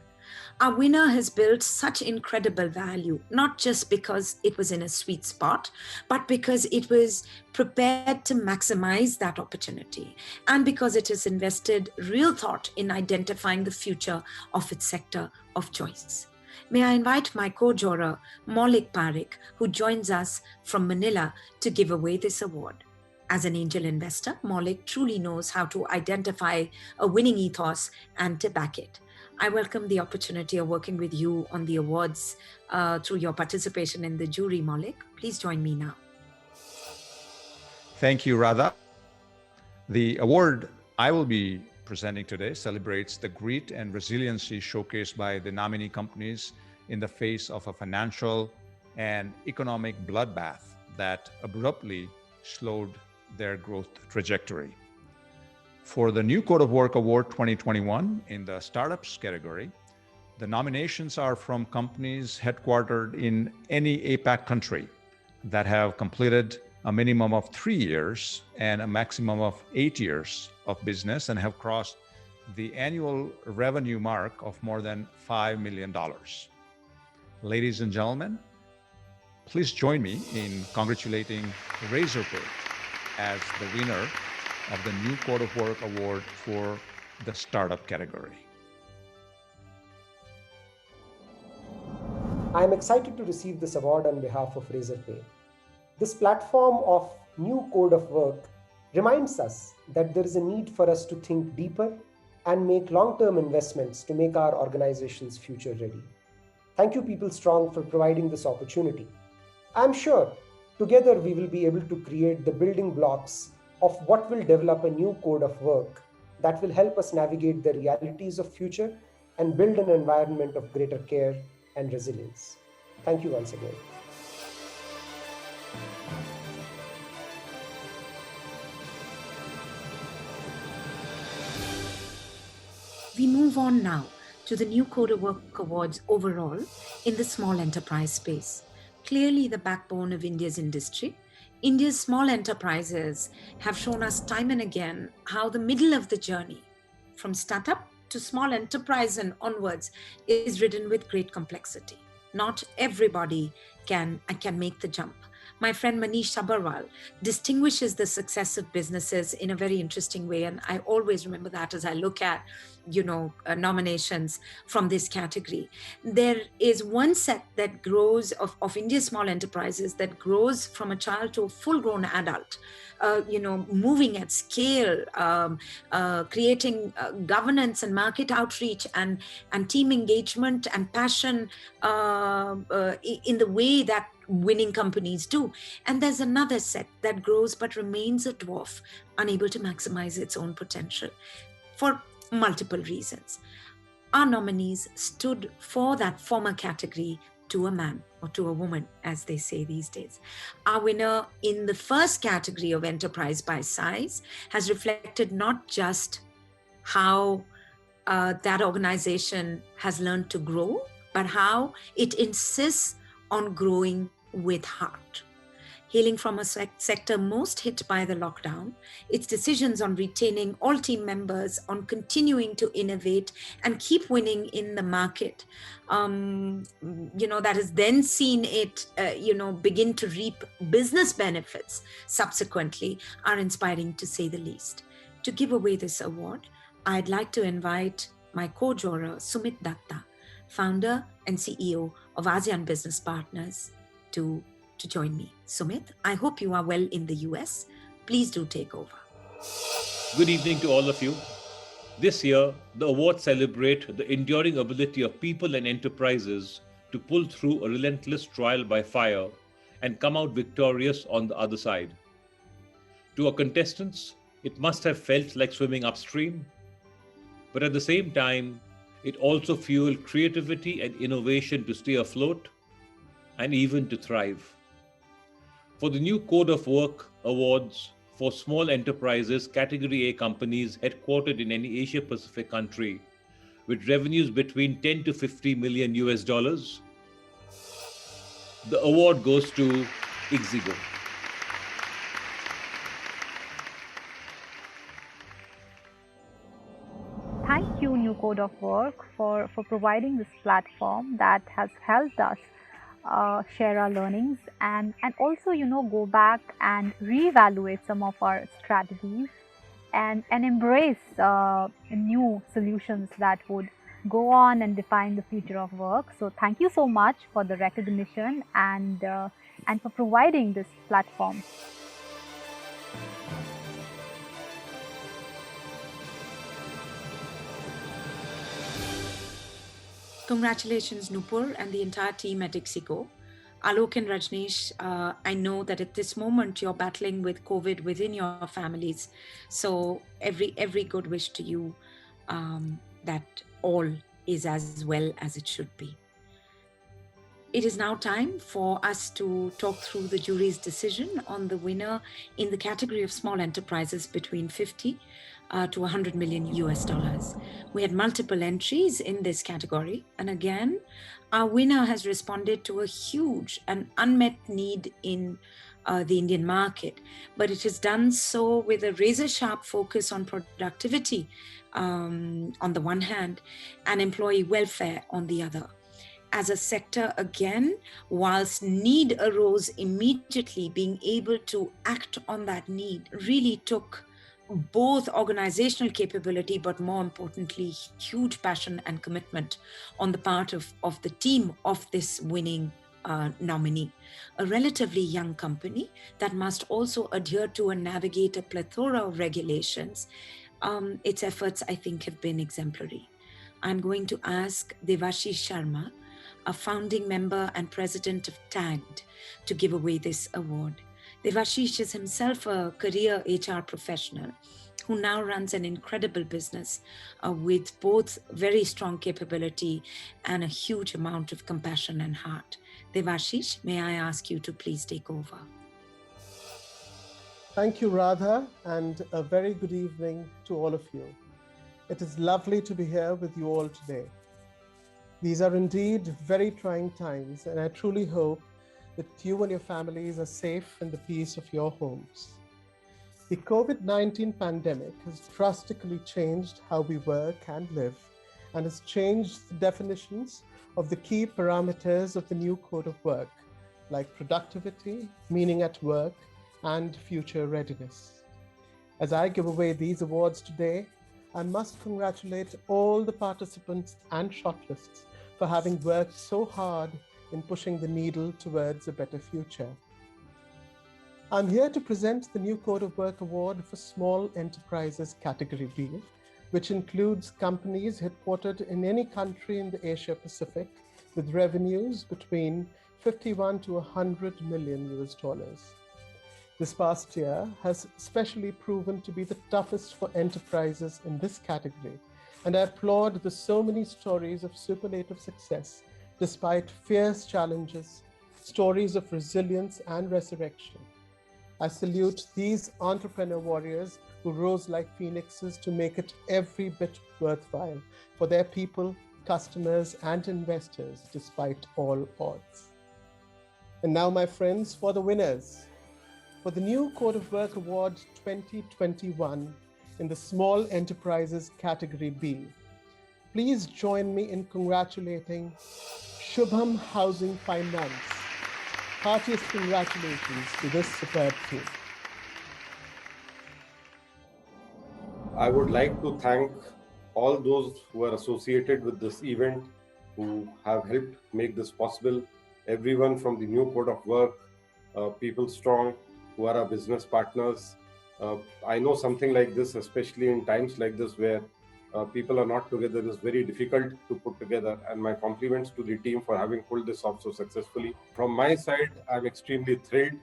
S3: Our winner has built such incredible value, not just because it was in a sweet spot, but because it was prepared to maximize that opportunity and because it has invested real thought in identifying the future of its sector of choice. May I invite my co-juror, Maulik Parikh, who joins us from Manila to give away this award. As an angel investor, Maulik truly knows how to identify a winning ethos and to back it. I welcome the opportunity of working with you on the awards through your participation in the jury, Maulik. Please join me now.
S16: Thank you, Radha. The award I will be presenting today celebrates the grit and resiliency showcased by the nominee companies in the face of a financial and economic bloodbath that abruptly slowed their growth trajectory. For the New Code of Work Award 2021 in the startups category, the nominations are from companies headquartered in any APAC country that have completed a minimum of 3 years and a maximum of 8 years of business and have crossed the annual revenue mark of more than $5 million. Ladies and gentlemen, please join me in congratulating Razorpay as the winner of the New Code of Work Award for the startup category.
S17: I am excited to receive this award on behalf of Razorpay. This platform of New Code of Work reminds us that there is a need for us to think deeper and make long-term investments to make our organizations future ready. Thank you, PeopleStrong, for providing this opportunity. I'm sure together we will be able to create the building blocks of what will develop a new code of work that will help us navigate the realities of future and build an environment of greater care and resilience. Thank you once again.
S3: We move on now to the New Code of Work Awards overall in the small enterprise space. Clearly the backbone of India's industry, India's small enterprises have shown us time and again how the middle of the journey, from startup to small enterprise and onwards, is ridden with great complexity. Not everybody can make the jump. My friend Manish Sabharwal distinguishes the success of businesses in a very interesting way. And I always remember that as I look at, nominations from this category. There is one set that grows of India's small enterprises that grows from a child to a full-grown adult, moving at scale, creating governance and market outreach and team engagement and passion in the way that winning companies do. And there's another set that grows but remains a dwarf, unable to maximize its own potential for multiple reasons. Our nominees stood for that former category to a man or to a woman, as they say these days. Our winner in the first category of enterprise by size has reflected not just how that organization has learned to grow, but how it insists on growing with heart. Hailing from a sector most hit by the lockdown, its decisions on retaining all team members, on continuing to innovate and keep winning in the market, that has then seen it, begin to reap business benefits subsequently, are inspiring to say the least. To give away this award, I'd like to invite my co-juror, Sumit Datta, founder and CEO of ASEAN Business Partners, to join me. Sumit, I hope you are well in the US. Please do take over.
S18: Good evening to all of you. This year, the awards celebrate the enduring ability of people and enterprises to pull through a relentless trial by fire and come out victorious on the other side. To our contestants, it must have felt like swimming upstream, but at the same time, it also fueled creativity and innovation to stay afloat and even to thrive. For the New Code of Work Awards for small enterprises, Category A companies headquartered in any Asia Pacific country with revenues between 10 to 50 million US dollars, the award goes to Ixigo.
S19: thank you, New Code of Work, for providing this platform that has helped us share our learnings and also, go back and reevaluate some of our strategies and embrace new solutions that would go on and define the future of work. So thank you so much for the recognition and for providing this platform.
S3: Congratulations, Nupur and the entire team at Ixigo. Alok and Rajneesh, I know that at this moment you're battling with COVID within your families. So every good wish to you, that all is as well as it should be. It is now time for us to talk through the jury's decision on the winner in the category of small enterprises between 50 to 100 million US dollars. We had multiple entries in this category. And again, our winner has responded to a huge and unmet need in the Indian market, but it has done so with a razor-sharp focus on productivity on the one hand and employee welfare on the other. As a sector, again, whilst need arose immediately, being able to act on that need really took both organizational capability, but more importantly, huge passion and commitment on the part of the team of this winning nominee. A relatively young company that must also adhere to and navigate a plethora of regulations. Its efforts, I think, have been exemplary. I'm going to ask Devashish Sharma, a founding member and president of TAGD, to give away this award. Devashish is himself a career HR professional who now runs an incredible business with both very strong capability and a huge amount of compassion and heart. Devashish, may I ask you to please take over?
S20: Thank you, Radha, and a very good evening to all of you. It is lovely to be here with you all today. These are indeed very trying times, and I truly hope that you and your families are safe in the peace of your homes. The COVID-19 pandemic has drastically changed how we work and live, and has changed the definitions of the key parameters of the new Code of Work, like productivity, meaning at work, and future readiness. As I give away these awards today, I must congratulate all the participants and shortlists for having worked so hard in pushing the needle towards a better future. I'm here to present the new Code of Work Award for Small Enterprises Category B, which includes companies headquartered in any country in the Asia Pacific with revenues between 51 to 100 million US dollars. This past year has especially proven to be the toughest for enterprises in this category, and I applaud the so many stories of superlative success despite fierce challenges, stories of resilience and resurrection. I salute these entrepreneur warriors who rose like phoenixes to make it every bit worthwhile for their people, customers, and investors despite all odds. And now, my friends, for the winners. For the new Code of Work Award 2021 in the Small Enterprises Category B, please join me in congratulating Shubham Housing Finance. Heartiest congratulations to this superb team.
S21: I would like to thank all those who are associated with this event, who have helped make this possible. Everyone from the new Code of Work, PeopleStrong, who are our business partners. I know something like this, especially in times like this where people are not together, is very difficult to put together, and my compliments to the team for having pulled this off so successfully. From my side, I'm extremely thrilled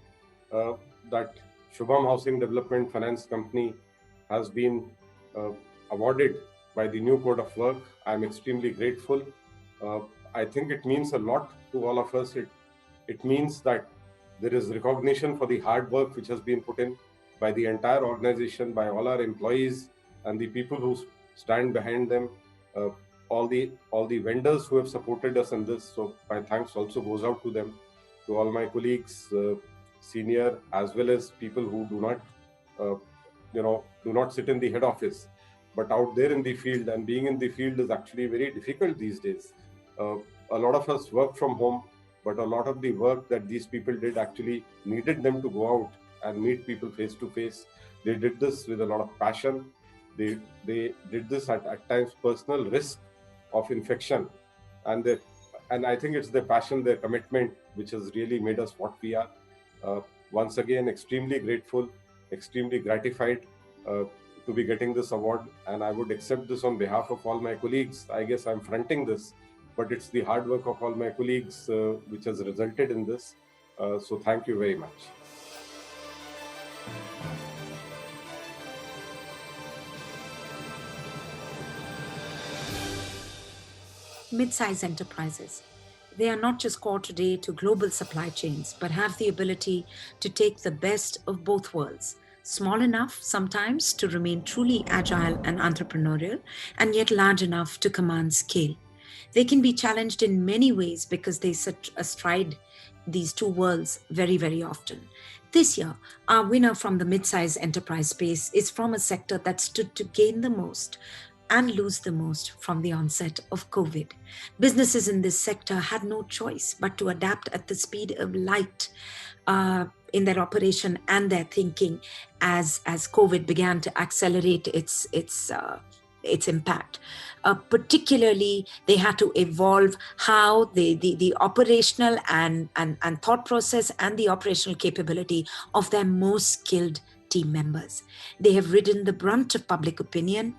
S21: that Shubham Housing Development Finance Company has been awarded by the new Code of Work. I'm extremely grateful. I think it means a lot to all of us. It means that there is recognition for the hard work which has been put in by the entire organization, by all our employees and the people who stand behind them, all the vendors who have supported us in this. So my thanks also goes out to them, to all my colleagues, senior as well as people who do not sit in the head office. but out there in the field, and being in the field is actually very difficult these days. A lot of us work from home, but a lot of the work that these people did actually needed them to go out and meet people face to face. They did this with a lot of passion. They did this at times personal risk of infection, and I think it's their passion, their commitment, which has really made us what we are. Once again, extremely grateful, extremely gratified to be getting this award, and I would accept this on behalf of all my colleagues. I guess I'm fronting this, but it's the hard work of all my colleagues which has resulted in this. So thank you very much.
S3: Mid-size enterprises. They are not just core today to global supply chains, but have the ability to take the best of both worlds. Small enough sometimes to remain truly agile and entrepreneurial, and yet large enough to command scale. They can be challenged in many ways because they sit astride these two worlds very, very often. This year, our winner from the mid-size enterprise space is from a sector that stood to gain the most and lose the most from the onset of COVID. Businesses in this sector had no choice but to adapt at the speed of light in their operation and their thinking as COVID began to accelerate its impact. Particularly, they had to evolve how the operational and thought process and the operational capability of their most skilled team members. They have ridden the brunt of public opinion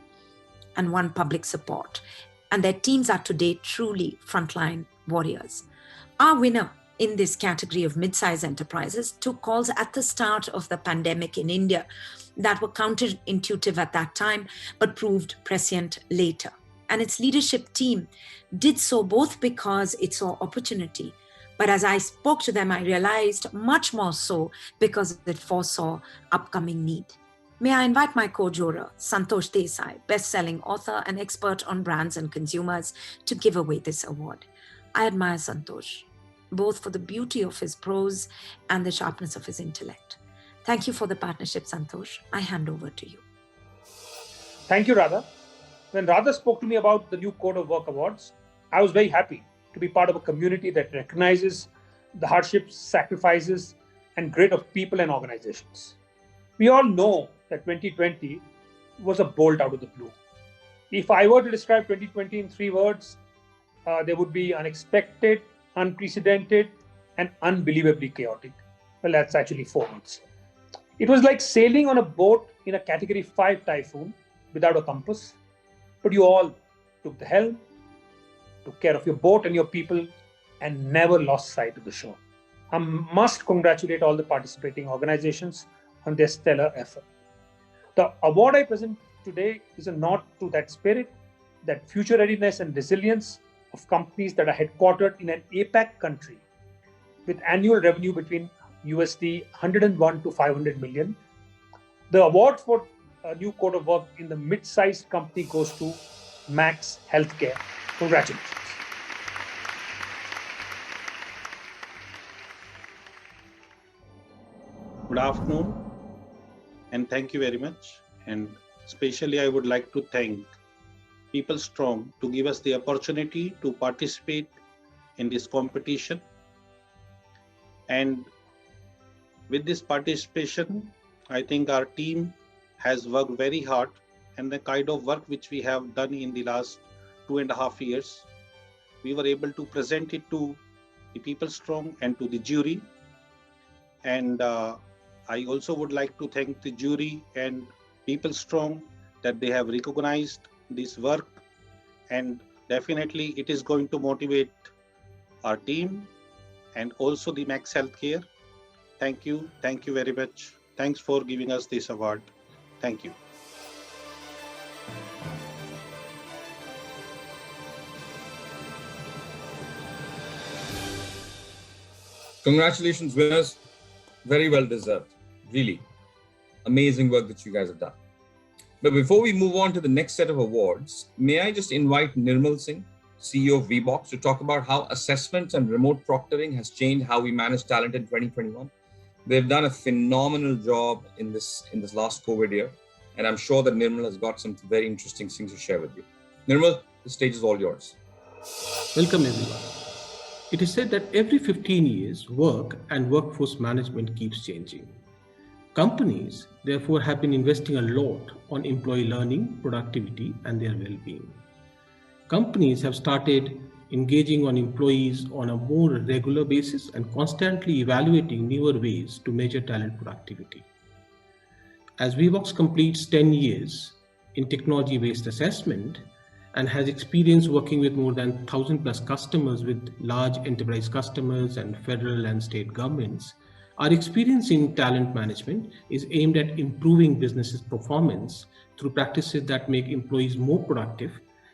S3: and won public support, and their teams are today truly frontline warriors. Our winner in this category of mid-size enterprises took calls at the start of the pandemic in India that were counterintuitive at that time, but proved prescient later. And its leadership team did so both because it saw opportunity, but as I spoke to them, I realized much more so because it foresaw upcoming need. May I invite my co-juror, Santosh Desai, best-selling author and expert on brands and consumers, to give away this award. I admire Santosh, both for the beauty of his prose and the sharpness of his intellect. Thank you for the partnership, Santosh. I hand over to you.
S2: Thank you, Radha. When Radha spoke to me about the new Code of Work Awards, I was very happy to be part of a community that recognizes the hardships, sacrifices, and grit of people and organizations. We all know that 2020 was a bolt out of the blue. If I were to describe 2020 in 3 words, they would be unexpected, unprecedented, and unbelievably chaotic. Well, that's actually 4 words. It was like sailing on a boat in a Category 5 typhoon without a compass, but you all took the helm, took care of your boat and your people, and never lost sight of the shore. I must congratulate all the participating organizations on their stellar effort. The award I present today is a nod to that spirit, that future readiness and resilience of companies that are headquartered in an APAC country with annual revenue between USD 101 to 500 million. The award for a new Code of Work in the mid-sized company goes to Max Healthcare. Congratulations.
S22: Good afternoon, and thank you very much. And especially I would like to thank PeopleStrong to give us the opportunity to participate in this competition. And with this participation, I think our team has worked very hard, and the kind of work which we have done in the last 2.5 years, we were able to present it to the PeopleStrong and to the jury. And I also would like to thank the jury and PeopleStrong that they have recognized this work, and definitely it is going to motivate our team and also the Max Healthcare. Thank you very much. Thanks for giving us this award. Thank you.
S1: Congratulations, winners. Very well deserved. Really amazing work that you guys have done. But before we move on to the next set of awards, may I just invite Nirmal Singh, CEO of Wheebox, to talk about how assessments and remote proctoring has changed how we manage talent in 2021. They've done a phenomenal job in this last COVID year, And I'm sure that Nirmal has got some very interesting things to share with you. Nirmal, the stage is all yours.
S4: Welcome everyone. It is said that every 15 years, work and workforce management keeps changing. Companies, therefore, have been investing a lot on employee learning, productivity, and their well-being. Companies have started engaging on employees on a more regular basis and constantly evaluating newer ways to measure talent productivity. As Wheebox completes 10 years in technology-based assessment and has experience working with more than 1,000 plus customers with large enterprise customers and federal and state governments, our experience in talent management is aimed at improving businesses' performance through practices that make employees more productive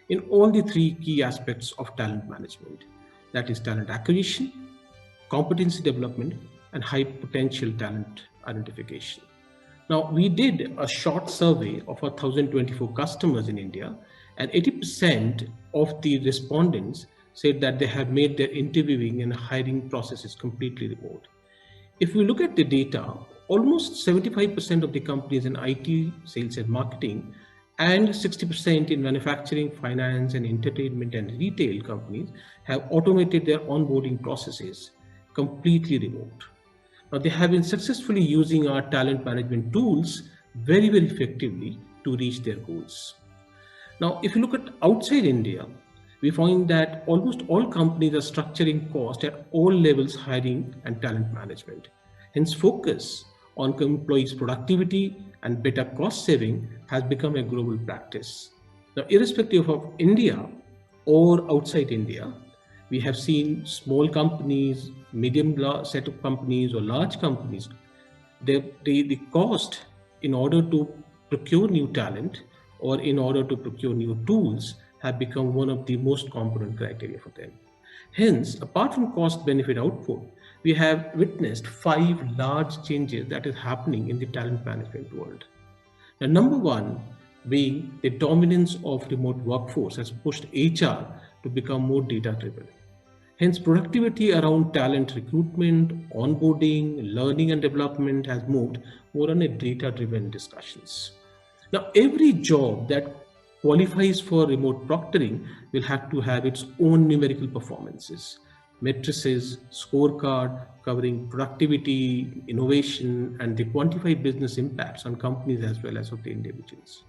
S4: in all the three key aspects of talent management. That is talent acquisition, competency development, and high potential talent identification. Now, we did a short survey of 1,024 customers in India, and 80% of the respondents said that they have made their interviewing and hiring processes completely remote. If we look at the data, almost 75% of the companies in IT, sales and marketing, and 60% in manufacturing, finance, and entertainment and retail companies have automated their onboarding processes completely remote. Now, they have been successfully using our talent management tools very, very effectively to reach their goals. Now, if you look at outside India, we find that almost all companies are structuring cost at all levels, hiring and talent management. Hence, focus on employees' productivity and better cost saving has become a global practice. Now, irrespective of India or outside India, we have seen small companies, medium set of companies or large companies, the cost in order to procure new talent or in order to procure new tools have become one of the most component criteria for them. Hence, apart from cost benefit output, we have witnessed 5 large changes that is happening in the talent management world. Now, number one being the dominance of remote workforce has pushed HR to become more data-driven. Hence, productivity around talent recruitment, onboarding, learning and development has moved more on a data-driven discussions. Now, every job that qualifies for remote proctoring will have to have its own numerical performances, matrices, scorecard covering productivity, innovation, and the quantified business impacts on companies as well as of the individuals.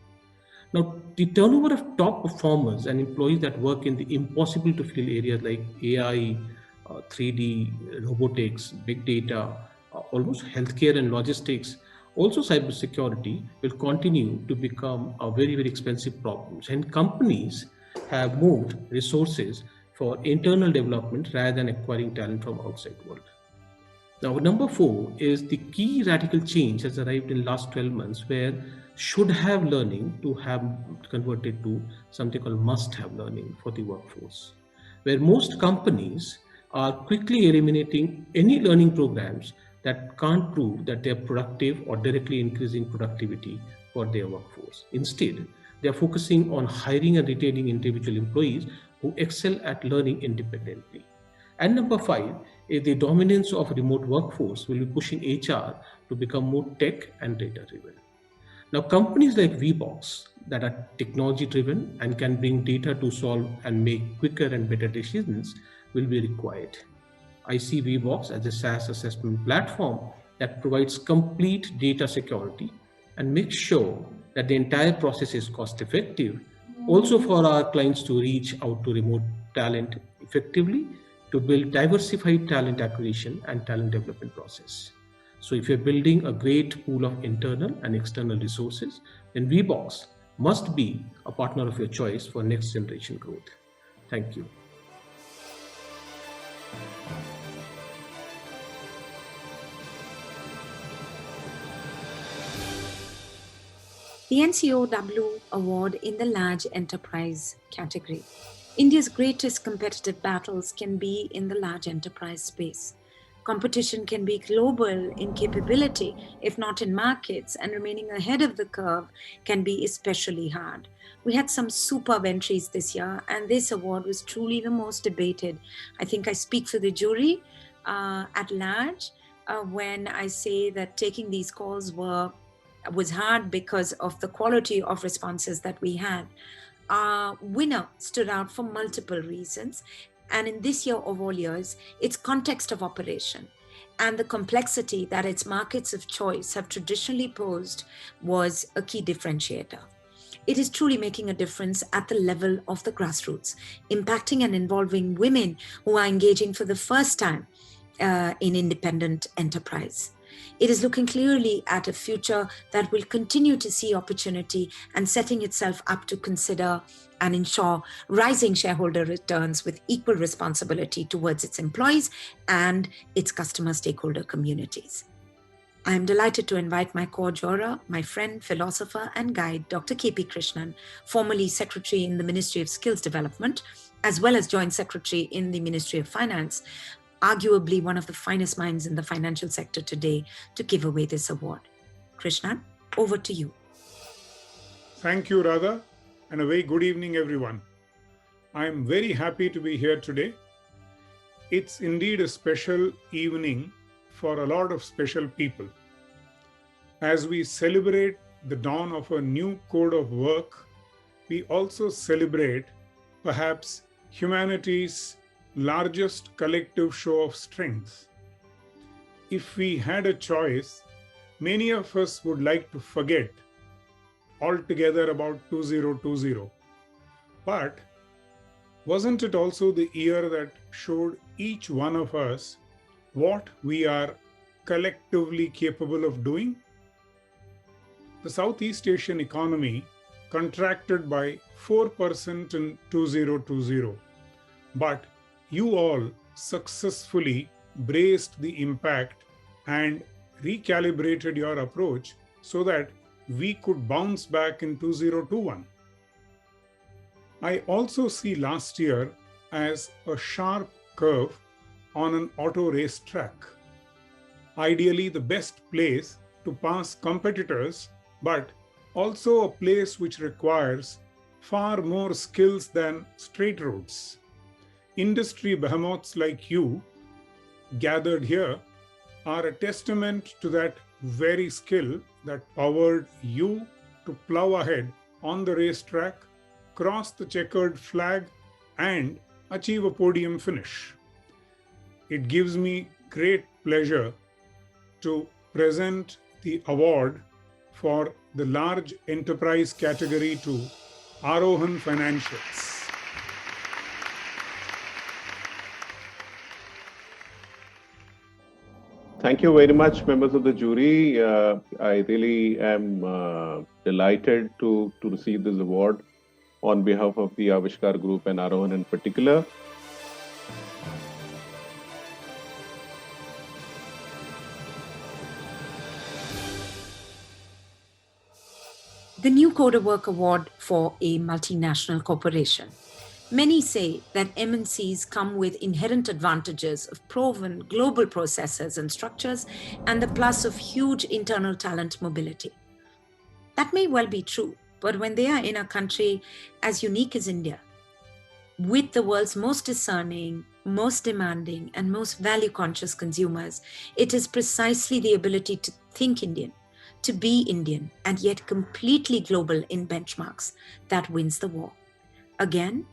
S4: Now, the turnover of top performers and employees that work in the impossible to fill areas like AI, 3D, robotics, big data, almost healthcare and logistics, also cybersecurity will continue to become a very, very expensive problem. And companies have moved resources for internal development rather than acquiring talent from outside the world. Now, number 4 is the key radical change has arrived in the last 12 months where should have learning to have converted to something called must have learning for the workforce, where most companies are quickly eliminating any learning programs that can't prove that they're productive or directly increasing productivity for their workforce. Instead, they're focusing on hiring and retaining individual employees who excel at learning independently. And number 5 is the dominance of remote workforce will be pushing HR to become more tech and data driven. Now, companies like Wheebox that are technology driven and can bring data to solve and make quicker and better decisions will be required. I see Wheebox as a SaaS assessment platform that provides complete data security and makes sure that the entire process is cost effective. Also for our clients to reach out to remote talent effectively to build diversified talent acquisition and talent development process. So if you're building a great pool of internal and external resources, then Wheebox must be a partner of your choice for next generation growth. Thank you.
S3: The NCOW Award in the Large Enterprise category. India's greatest competitive battles can be in the large enterprise space. Competition can be global in capability, if not in markets, and remaining ahead of the curve can be especially hard. We had some superb entries this year, and this award was truly the most debated. I think I speak for the jury at large when I say that taking these calls were was hard because of the quality of responses that we had. Our winner stood out for multiple reasons. And in this year of all years, its context of operation and the complexity that its markets of choice have traditionally posed was a key differentiator. It is truly making a difference at the level of the grassroots, impacting and involving women who are engaging for the first time in independent enterprise. It is looking clearly at a future that will continue to see opportunity and setting itself up to consider and ensure rising shareholder returns with equal responsibility towards its employees and its customer stakeholder communities. I am delighted to invite my co-juror, my friend, philosopher, and guide, Dr. K.P. Krishnan, formerly Secretary in the Ministry of Skills Development, as well as Joint Secretary in the Ministry of Finance, arguably one of the finest minds in the financial sector today, to give away this award. Krishnan, over to you.
S5: Thank you, Radha, and a very good evening, everyone. I am very happy to be here today. It's indeed a special evening for a lot of special people. As we celebrate the dawn of a new code of work, we also celebrate perhaps humanity's largest collective show of strength. If we had a choice, many of us would like to forget altogether about 2020. But wasn't it also the year that showed each one of us what we are collectively capable of doing? The Southeast Asian economy contracted by 4% in 2020, but you all successfully braced the impact and recalibrated your approach so that we could bounce back in 2021. I also see last year as a sharp curve on an auto race track. Ideally, the best place to pass competitors, but also a place which requires far more skills than straight roads. Industry behemoths like you, gathered here, are a testament to that very skill that powered you to plow ahead on the racetrack, cross the checkered flag, and achieve a podium finish. It gives me great pleasure to present the award for the large enterprise category to Aarohan Financials.
S6: Thank you very much, members of the jury. I really am delighted to receive this award on behalf of the Avishkar Group and Aarohan in particular.
S3: The new Code of Work Award for a multinational corporation. Many say that MNCs come with inherent advantages of proven global processes and structures and the plus of huge internal talent mobility. That may well be true, but when they are in a country as unique as India, with the world's most discerning, most demanding, and most value-conscious consumers, it is precisely the ability to think Indian, to be Indian, and yet completely global in benchmarks that wins the war. Again,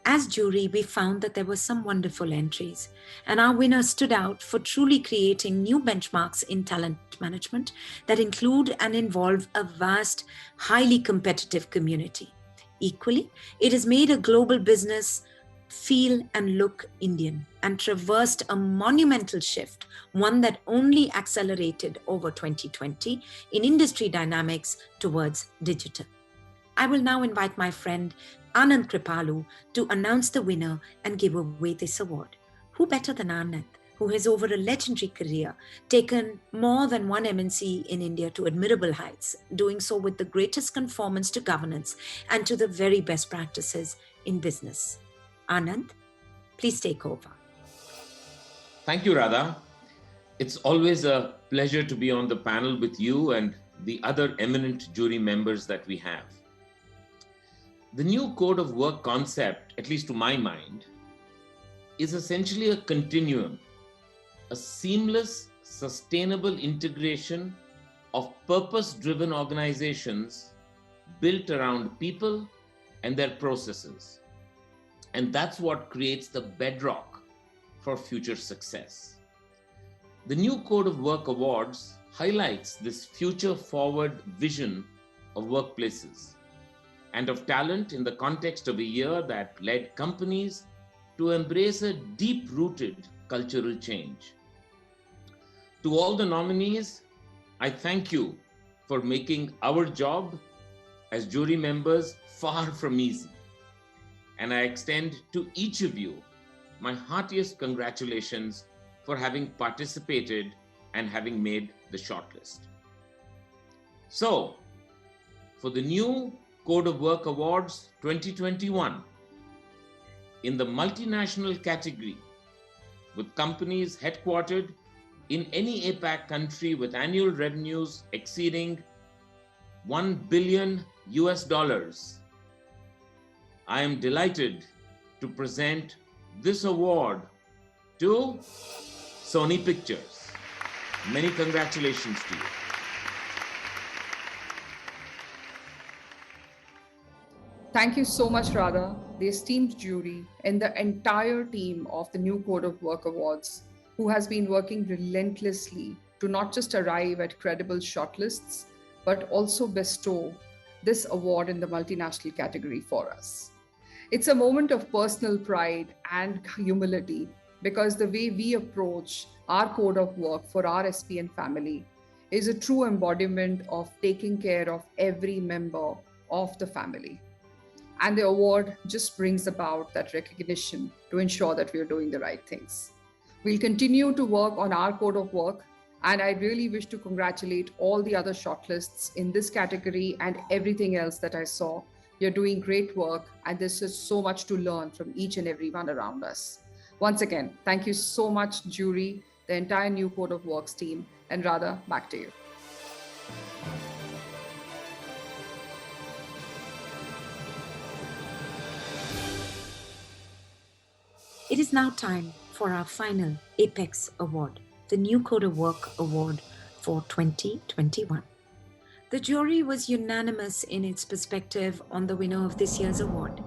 S3: as jury, we found that there were some wonderful entries, and our winner stood out for truly creating new benchmarks in talent management that include and involve a vast, highly competitive community. Equally, it has made a global business feel and look Indian and traversed a monumental shift, one that only accelerated over 2020 in industry dynamics towards digital. I will now invite my friend Anand Kripalu to announce the winner and give away this award. Who better than Anand, who has over a legendary career taken more than one MNC in India to admirable heights, doing so with the greatest conformance to governance and to the very best practices in business. Anand, please take over.
S23: Thank you, Radha. It's always a pleasure to be on the panel with you and the other eminent jury members that we have. The new Code of Work concept, at least to my mind, is essentially a continuum, a seamless, sustainable integration of purpose-driven organizations built around people and their processes. And that's what creates the bedrock for future success. The new Code of Work Awards highlights this future-forward vision of workplaces and of talent in the context of a year that led companies to embrace a deep-rooted cultural change. To all the nominees, I thank you for making our job as jury members far from easy. And I extend to each of you my heartiest congratulations for having participated and having made the shortlist. So, for the new Code of Work Awards 2021, in the multinational category, with companies headquartered in any APAC country with annual revenues exceeding $1 billion US, I am delighted to present this award to Sony Pictures. Many congratulations to you.
S7: Thank you so much, Radha, the esteemed jury, and the entire team of the new Code of Work Awards, who has been working relentlessly to not just arrive at credible shortlists, but also bestow this award in the multinational category for us. It's a moment of personal pride and humility, because the way we approach our code of work for our SPN family is a true embodiment of taking care of every member of the family. And the award just brings about that recognition to ensure that we are doing the right things. We'll continue to work on our code of work, and I really wish to congratulate all the other shortlists in this category and everything else that I saw. You're doing great work, and there's just so much to learn from each and every one around us. Once again, thank you so much, jury, the entire new Code of Works team, and Radha, back to you.
S3: It is now time for our final Apex Award, the New Code of Work Award for 2021. The jury was unanimous in its perspective on the winner of this year's award,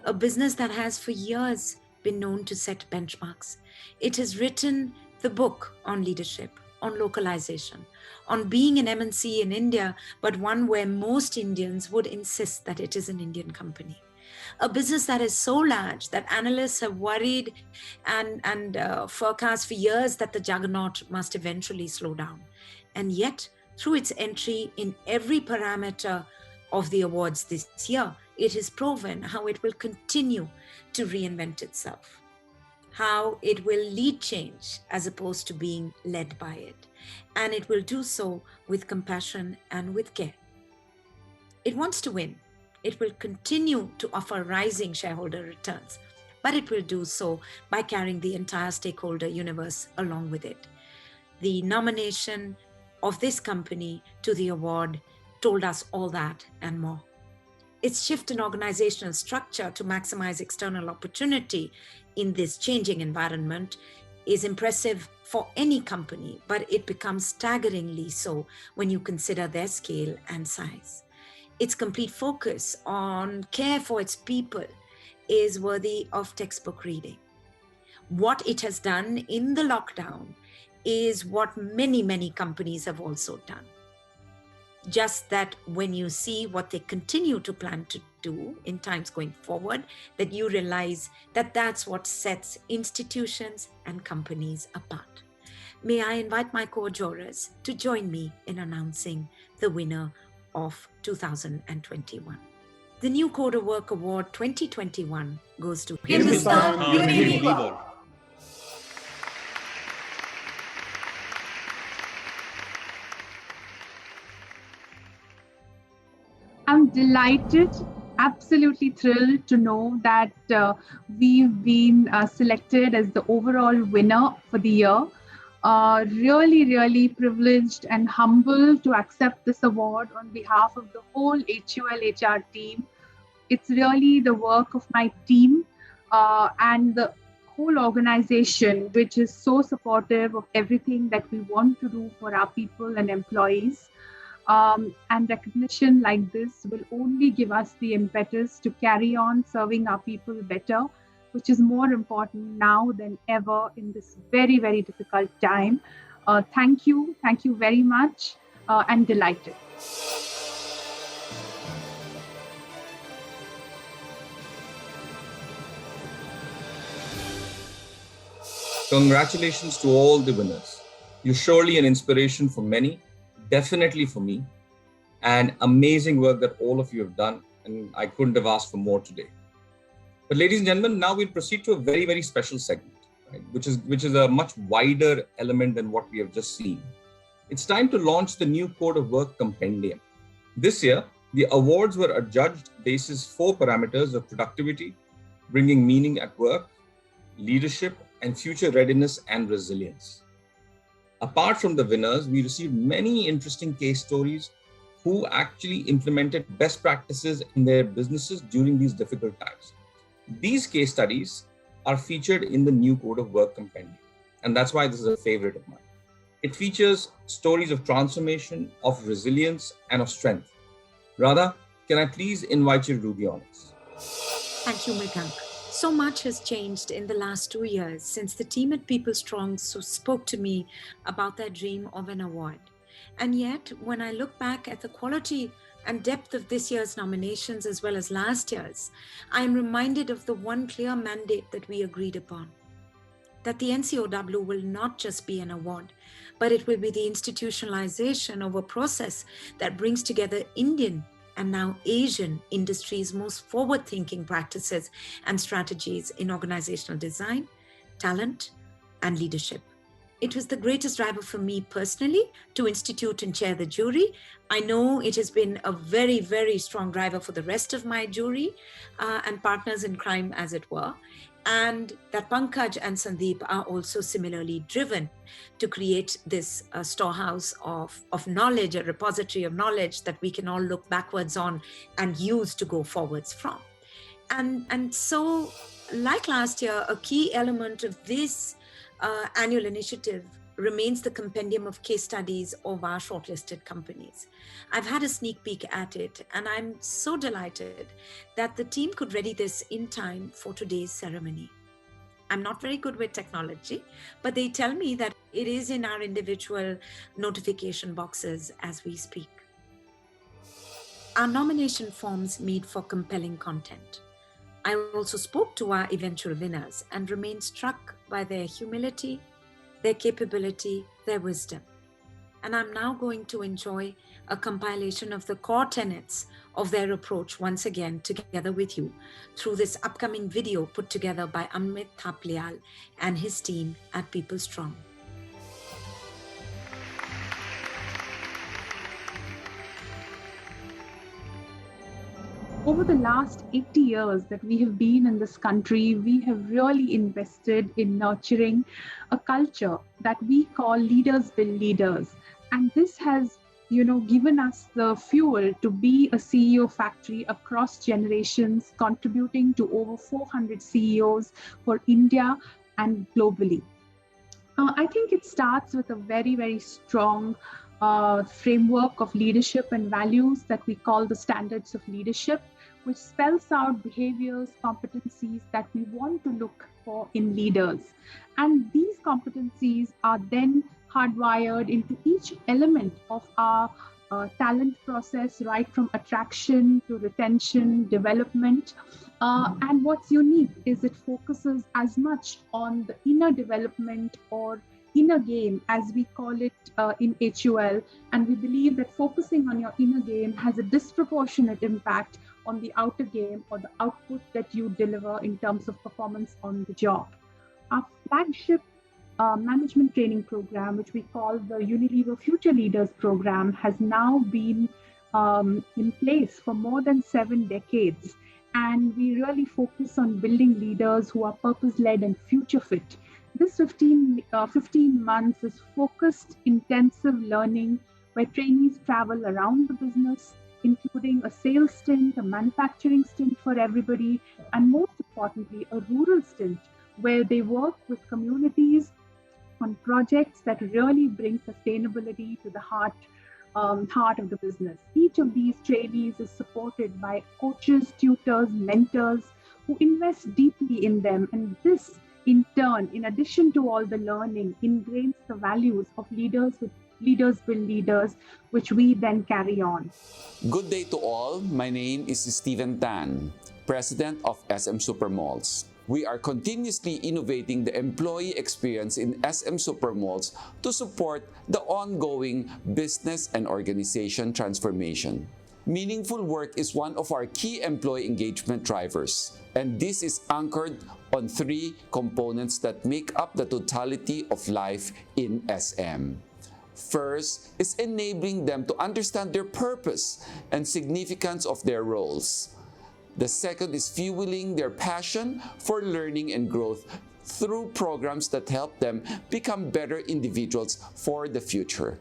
S3: a business that has for years been known to set benchmarks. It has written the book on leadership, on localization, on being an MNC in India, but one where most Indians would insist that it is an Indian company. A business that is so large that analysts have worried and forecast for years that the juggernaut must eventually slow down. And yet, through its entry in every parameter of the awards this year, it has proven how it will continue to reinvent itself, how it will lead change as opposed to being led by it. And it will do so with compassion and with care. It wants to win. It will continue to offer rising shareholder returns, but it will do so by carrying the entire stakeholder universe along with it. The nomination of this company to the award told us all that and more. Its shift in organizational structure to maximize external opportunity in this changing environment is impressive for any company, but it becomes staggeringly so when you consider their scale and size. Its complete focus on care for its people is worthy of textbook reading. What it has done in the lockdown is what many, many companies have also done. Just that when you see what they continue to plan to do in times going forward, that you realize that that's what sets institutions and companies apart. May I invite my co-jurors to join me in announcing the winner of 2021. The New Code of Work Award 2021 goes to
S18: Hindustan Unilever.
S11: I'm delighted, absolutely thrilled to know that we've been selected as the overall winner for the year. Really privileged and humbled to accept this award on behalf of the whole HUL HR team. It's really the work of my team and the whole organization, which is so supportive of everything that we want to do for our people and employees. And recognition like this will only give us the impetus to carry on serving our people better, which is more important now than ever in this very, very difficult time. Thank you very much, and delighted.
S1: Congratulations to all the winners. You're surely an inspiration for many, definitely for me, and amazing work that all of you have done, and I couldn't have asked for more today. But ladies and gentlemen, now we'll proceed to a very, very special segment, right, which is a much wider element than what we have just seen. It's time to launch the new Code of Work Compendium. This year, the awards were adjudged basis 4 parameters of productivity, bringing meaning at work, leadership, and future readiness and resilience. Apart from the winners, we received many interesting case stories who actually implemented best practices in their businesses during these difficult times. These case studies are featured in the new Code of Work Compendium, and that's why this is a favorite of mine. It features stories of transformation, of resilience, and of strength. Radha, can I please invite you to do the honors?
S3: Thank you, MRIGANK. So much has changed in the last 2 years since the team at PeopleStrong spoke to me about their dream of an award. And yet, when I look back at the quality and depth of this year's nominations as well as last year's, I am reminded of the one clear mandate that we agreed upon, that the NCOW will not just be an award, but it will be the institutionalization of a process that brings together Indian and now Asian industries' most forward-thinking practices and strategies in organizational design, talent, and leadership. It was the greatest driver for me personally to institute and chair the jury. I know it has been a very, very strong driver for the rest of my jury and partners in crime, as it were. And that Pankaj and Sandeep are also similarly driven to create this storehouse of knowledge, a repository of knowledge that we can all look backwards on and use to go forwards from. And so, like last year, a key element of this annual initiative remains the compendium of case studies of our shortlisted companies. I've had a sneak peek at it, and I'm so delighted that the team could ready this in time for today's ceremony. I'm not very good with technology, but they tell me that it is in our individual notification boxes as we speak. Our nomination forms made for compelling content. I also spoke to our eventual winners and remained struck by their humility, their capability, their wisdom. And I'm now going to enjoy a compilation of the core tenets of their approach once again together with you through this upcoming video put together by Amit Thaplyal and his team at PeopleStrong.
S11: Over the last 80 years that we have been in this country, we have really invested in nurturing a culture that we call leaders build leaders. And this has, given us the fuel to be a CEO factory across generations, contributing to over 400 CEOs for India and globally. I think it starts with a very, very strong framework of leadership and values that we call the standards of leadership, which spells out behaviors, competencies that we want to look for in leaders. And these competencies are then hardwired into each element of our talent process, right from attraction to retention, development. And what's unique is it focuses as much on the inner development or inner game, as we call it in HUL. And we believe that focusing on your inner game has a disproportionate impact on the outer game or the output that you deliver in terms of performance on the job. Our flagship management training program, which we call the Unilever Future Leaders Program, has now been in place for more than 7 decades. And we really focus on building leaders who are purpose-led and future fit. This 15 months is focused, intensive learning where trainees travel around the business, including a sales stint, a manufacturing stint for everybody, and most importantly, a rural stint where they work with communities on projects that really bring sustainability to the heart heart of the business. Each of these trainees is supported by coaches, tutors, mentors who invest deeply in them. And this, in turn, in addition to all the learning, ingrains the values of leaders build leaders, which we then carry on.
S8: Good day to all. My name is Stephen Tan, President of SM SUPERMALLS. We are continuously innovating the employee experience in SM SUPERMALLS to support the ongoing business and organization transformation. Meaningful work is one of our key employee engagement drivers, and this is anchored on three components that make up the totality of life in SM. First is enabling them to understand their purpose and significance of their roles. The second is fueling their passion for learning and growth through programs that help them become better individuals for the future.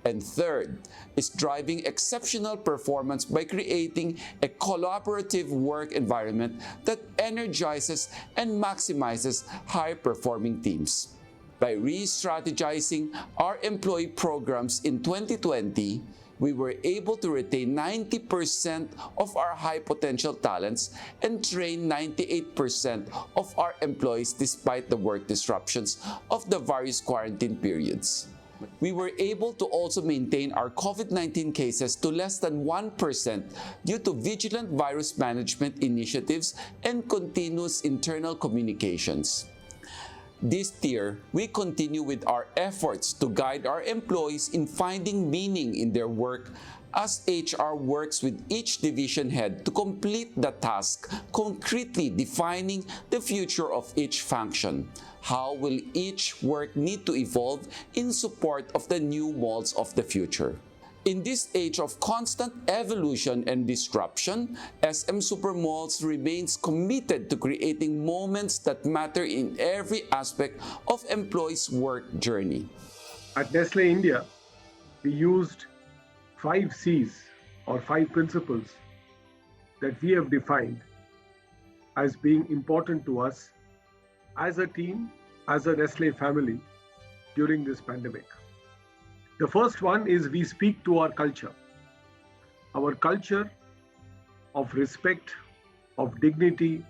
S8: And third is driving exceptional performance by creating a collaborative work environment that energizes and maximizes high-performing teams. By re-strategizing our employee programs in 2020, we were able to retain 90% of our high-potential talents and train 98% of our employees despite the work disruptions of the various quarantine periods. We were able to also maintain our COVID-19 cases to less than 1% due to vigilant virus management initiatives and continuous internal communications. This year, we continue with our efforts to guide our employees in finding meaning in their work as HR works with each division head to complete the task, concretely defining the future of each function. How will each work need to evolve in support of the new molds of the future? In this age of constant evolution and disruption, SM SUPERMALLS remains committed to creating moments that matter in every aspect of employees' work journey.
S9: At Nestle India, we used 5 C's or 5 principles that we have defined as being important to us as a team, as a Nestle family during this pandemic. The first one is we speak to our culture. Our culture of respect, of dignity,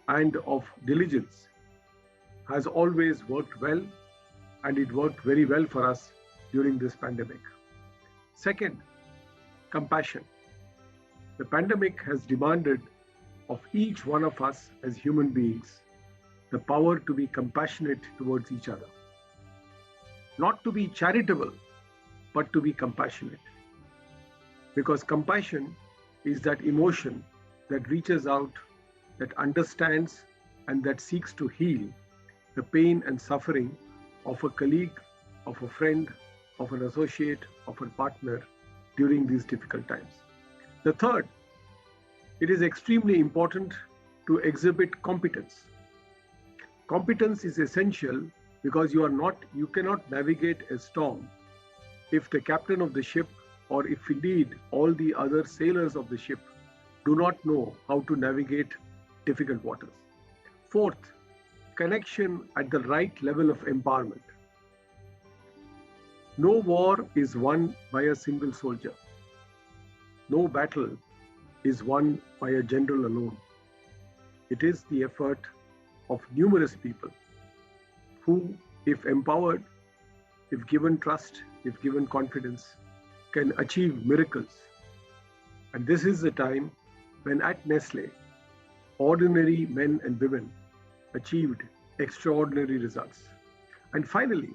S9: and of diligence has always worked well, and it worked very well for us during this pandemic. Second, compassion. The pandemic has demanded of each one of us as human beings the power to be compassionate towards each other. Not to be charitable, but to be compassionate. Because compassion is that emotion that reaches out, that understands, and that seeks to heal the pain and suffering of a colleague, of a friend, of an associate, of a partner during these difficult times. The third, it is extremely important to exhibit competence. Competence is essential because you cannot navigate a storm if the captain of the ship, or if indeed all the other sailors of the ship, do not know how to navigate difficult waters. Fourth, connection at the right level of empowerment. No war is won by a single soldier. No battle is won by a general alone. It is the effort of numerous people who, if empowered, if given trust, if given confidence, can achieve miracles. And this is the time when at Nestle, ordinary men and women achieved extraordinary results. And finally,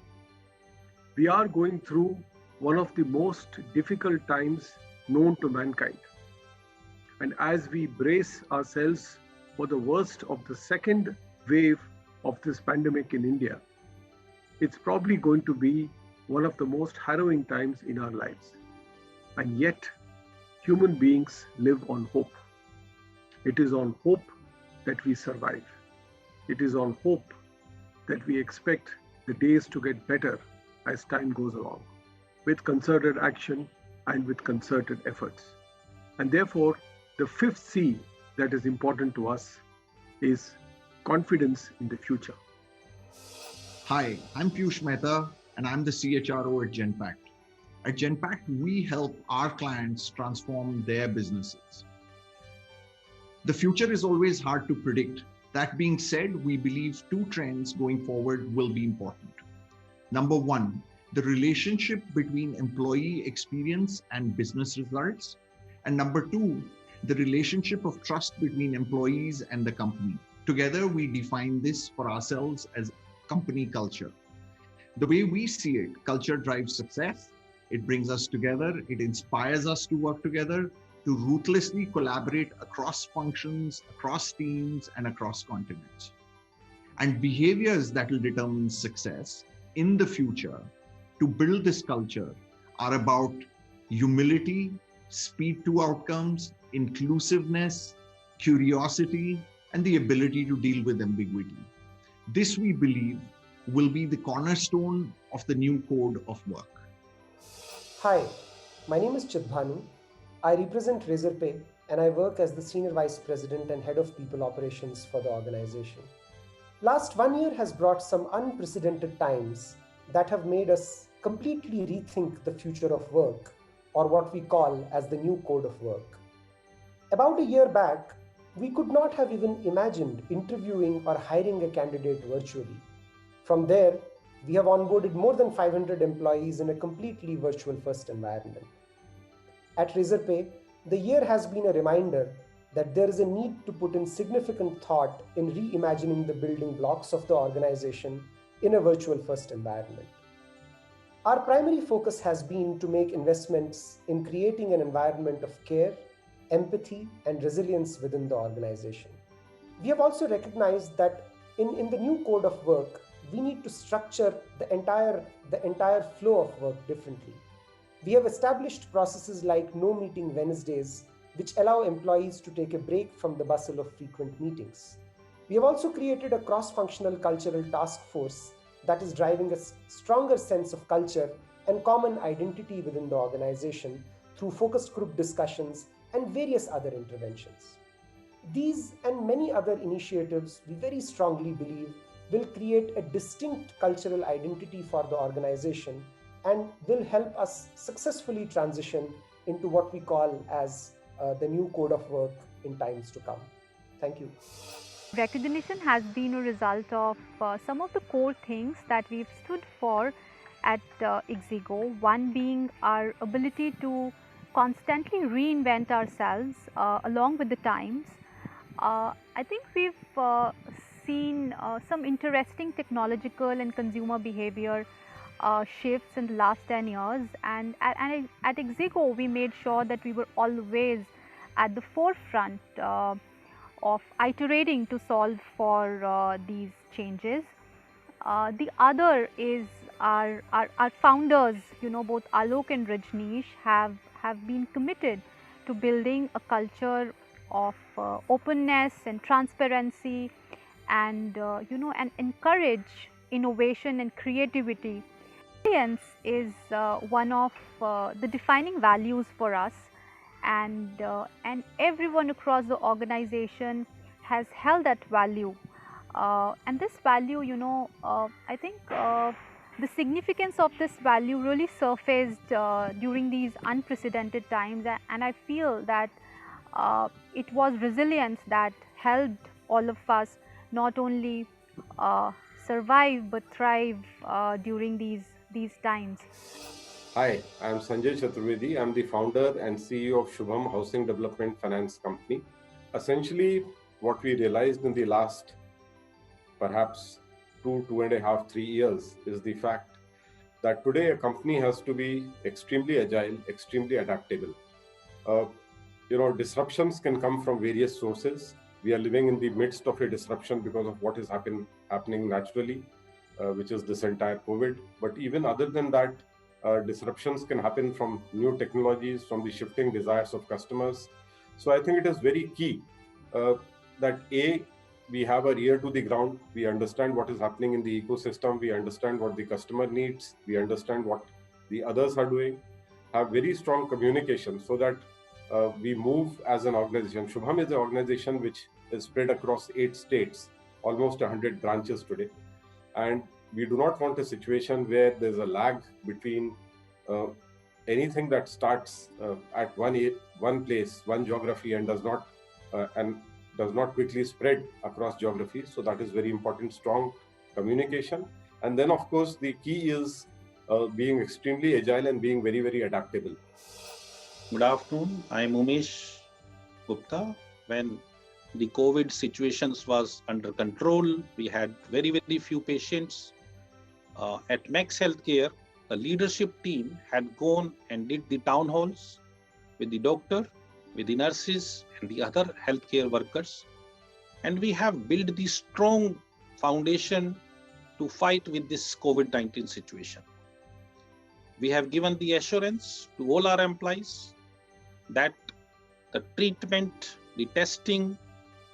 S9: we are going through one of the most difficult times known to mankind. And as we brace ourselves for the worst of the second wave of this pandemic in India, it's probably going to be one of the most harrowing times in our lives. And yet, human beings live on hope. It is on hope that we survive. It is on hope that we expect the days to get better as time goes along, with concerted action and with concerted efforts. And therefore, the fifth C that is important to us is confidence in the future.
S13: Hi, I'm Piyush Mehta, and I'm the CHRO at Genpact. At Genpact, we help our clients transform their businesses. The future is always hard to predict. That being said, we believe two trends going forward will be important. Number one, the relationship between employee experience and business results. And number two, the relationship of trust between employees and the company. Together, we define this for ourselves as company culture. The way we see it, culture drives success. It brings us together. It inspires us to work together, to ruthlessly collaborate across functions, across teams, and across continents. And behaviors that will determine success in the future to build this culture are about humility, speed to outcomes, inclusiveness, curiosity, and the ability to deal with ambiguity. This, we believe, will be the cornerstone of the new code of work.
S17: Hi, my name is Chidbhanu. I represent Razorpay and I work as the Senior Vice President and Head of People Operations for the organization. Last 1 year has brought some unprecedented times that have made us completely rethink the future of work, or what we call as the new code of work. About a year back, we could not have even imagined interviewing or hiring a candidate virtually. From there, we have onboarded more than 500 employees in a completely virtual first environment. At Razorpay, the year has been a reminder that there is a need to put in significant thought in reimagining the building blocks of the organization in a virtual first environment. Our primary focus has been to make investments in creating an environment of care, empathy, and resilience within the organization. We have also recognized that in the new code of work, we need to structure the entire flow of work differently. We have established processes like no meeting Wednesdays, which allow employees to take a break from the bustle of frequent meetings. We have also created a cross-functional cultural task force that is driving a stronger sense of culture and common identity within the organization through focused group discussions and various other interventions. These and many other initiatives, we very strongly believe, will create a distinct cultural identity for the organization and will help us successfully transition into what we call as the new code of work in times to come. Thank you.
S19: Recognition has been a result of some of the core things that we've stood for at ixigo. One being our ability to constantly reinvent ourselves along with the times. I think we've seen some interesting technological and consumer behavior shifts in the last 10 years, and at ixigo we made sure that we were always at the forefront of iterating to solve for these changes. The other is our founders, both Alok and Rajneesh have been committed to building a culture of openness and transparency and and encourage innovation and creativity. Resilience is one of the defining values for us, and everyone across the organization has held that value, and this value, I think the significance of this value really surfaced during these unprecedented times, and I feel that it was resilience that helped all of us not only survive but thrive during these times.
S21: Hi, I am Sanjay Chaturvedi. I am the founder and CEO of Shubham Housing Development Finance Company. Essentially, what we realized in the last perhaps 2.5, 3 years is the fact that today a company has to be extremely agile, extremely adaptable. Disruptions can come from various sources. We are living in the midst of a disruption because of what is happening naturally, which is this entire COVID. But even other than that, disruptions can happen from new technologies, from the shifting desires of customers. So I think it is very key that we have our ear to the ground, we understand what is happening in the ecosystem, we understand what the customer needs, we understand what the others are doing, have very strong communication so that we move as an organization. Shubham is an organization which is spread across 8 states, almost 100 branches today. And we do not want a situation where there's a lag between anything that starts at one place, one geography, and does not quickly spread across geography. So that is very important, strong communication. And then, of course, the key is being extremely agile and being very, very adaptable.
S22: Good afternoon. I am Umesh Gupta. When the COVID situations was under control, we had very, very few patients. At Max Healthcare, the leadership team had gone and did the town halls with the doctor, with the nurses and the other healthcare workers. And we have built the strong foundation to fight with this COVID-19 situation. We have given the assurance to all our employees that the treatment, the testing,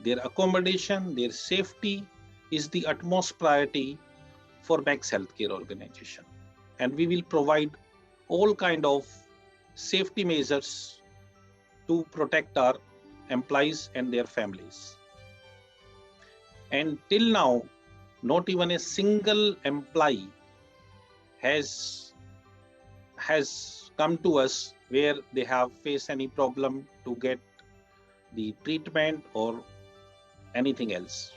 S22: their accommodation, their safety is the utmost priority for Max Healthcare organization. And we will provide all kind of safety measures to protect our employees and their families. And till now, not even a single employee has come to us where they have faced any problem to get the treatment or anything else.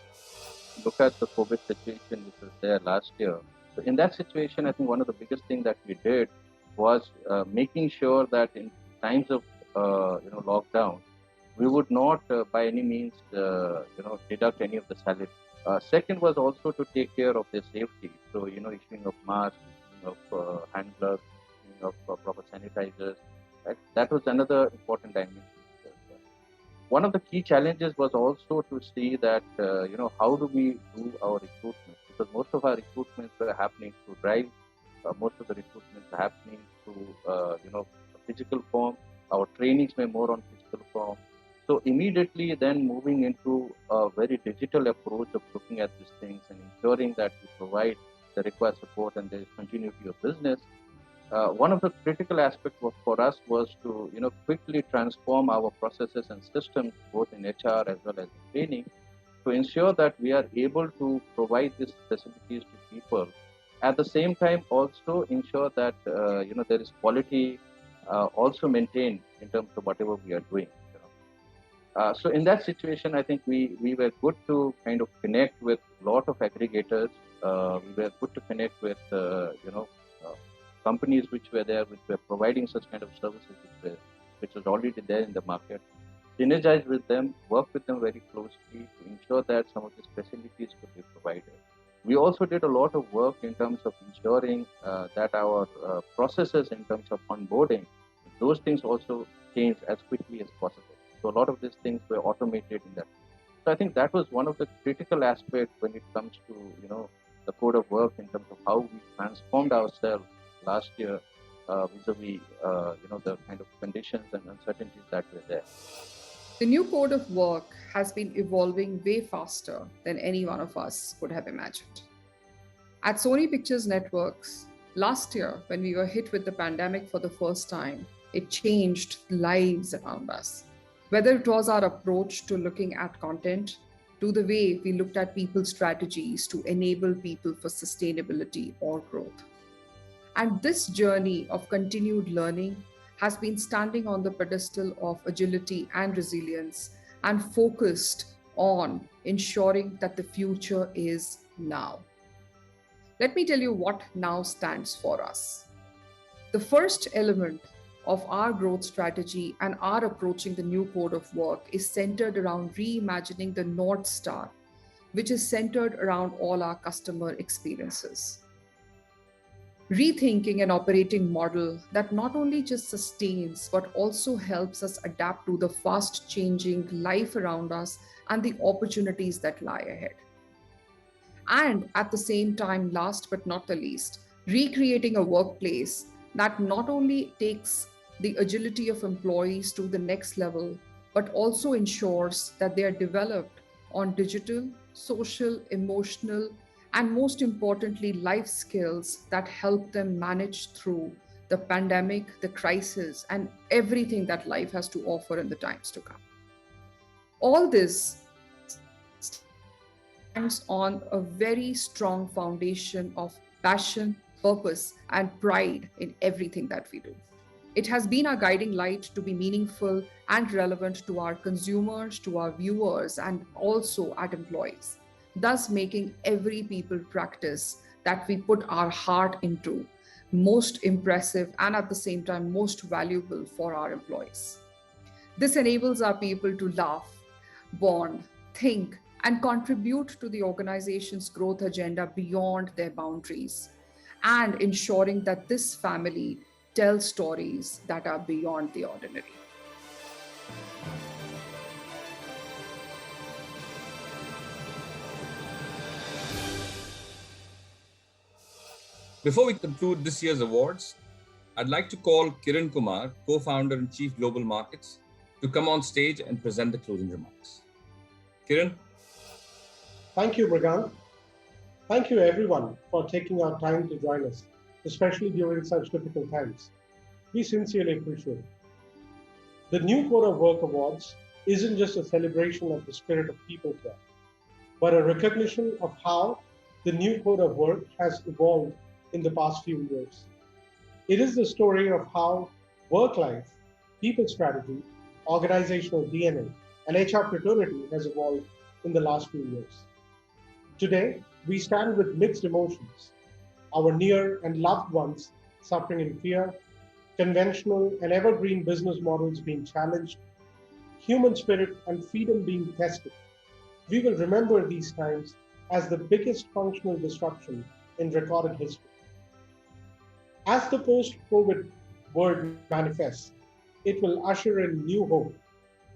S10: Look at the COVID situation which was there last year. So in that situation, I think one of the biggest things that we did was making sure that in times of lockdown, we would not by any means deduct any of the salary. Second was also to take care of their safety. So issuing of masks, issuing of hand gloves, issuing of proper sanitizers. That was another important dimension. One of the key challenges was also to see that how do we do our recruitment, because most of our recruitments were happening through drive. Most of the recruitments are happening through physical form. Our trainings were more on physical form. So immediately then moving into a very digital approach of looking at these things and ensuring that we provide the required support and there is continuity of business. One of the critical aspects for us was to quickly transform our processes and systems, both in HR as well as in training, to ensure that we are able to provide these facilities to people. At the same time, also ensure that there is quality also maintained in terms of whatever we are doing. So in that situation, I think we were good to kind of connect with a lot of aggregators. We were good to connect with companies which were there, which were providing such kind of services which was already there in the market. Synergize with them, work with them very closely to ensure that some of these facilities could be provided. We also did a lot of work in terms of ensuring that our processes in terms of onboarding, those things also changed as quickly as possible. So a lot of these things were automated in that. So I think that was one of the critical aspects when it comes to the code of work in terms of how we transformed ourselves last year vis-a-vis the kind of conditions and uncertainties that were there.
S7: The new code of work has been evolving way faster than any one of us could have imagined. At Sony Pictures Networks, last year, when we were hit with the pandemic for the first time, it changed lives around us. Whether it was our approach to looking at content, to the way we looked at people's strategies to enable people for sustainability or growth. And this journey of continued learning has been standing on the pedestal of agility and resilience and focused on ensuring that the future is now. Let me tell you what now stands for us. The first element of our growth strategy and our approaching the new code of work is centered around reimagining the North Star, which is centered around all our customer experiences. Rethinking an operating model that not only just sustains, but also helps us adapt to the fast changing life around us and the opportunities that lie ahead. And at the same time, last but not the least, recreating a workplace that not only takes the agility of employees to the next level, but also ensures that they are developed on digital, social, emotional, and most importantly, life skills that help them manage through the pandemic, the crisis, and everything that life has to offer in the times to come. All this stands on a very strong foundation of passion, purpose, and pride in everything that we do. It has been our guiding light to be meaningful and relevant to our consumers, to our viewers, and also at employees, thus making every people practice that we put our heart into most impressive and at the same time most valuable for our employees. This enables our people to laugh, bond, think, and contribute to the organization's growth agenda beyond their boundaries, and ensuring that this family tells stories that are beyond the ordinary.
S1: Before we conclude this year's awards, I'd like to call Kiran Kumar, co-founder and Chief Global Markets, to come on stage and present the closing remarks. Kiran?
S20: Thank you, MRIGANK. Thank you, everyone, for taking our time to join us, especially during such difficult times. We sincerely appreciate it. The New Code of Work Awards isn't just a celebration of the spirit of people care, but a recognition of how the new code of work has evolved in the past few years. It is the story of how work life, people strategy, organizational DNA, and HR fraternity has evolved in the last few years. Today, we stand with mixed emotions, our near and loved ones suffering in fear, conventional and evergreen business models being challenged, human spirit and freedom being tested. We will remember these times as the biggest functional disruption in recorded history. As the post-COVID world manifests, it will usher in new hope,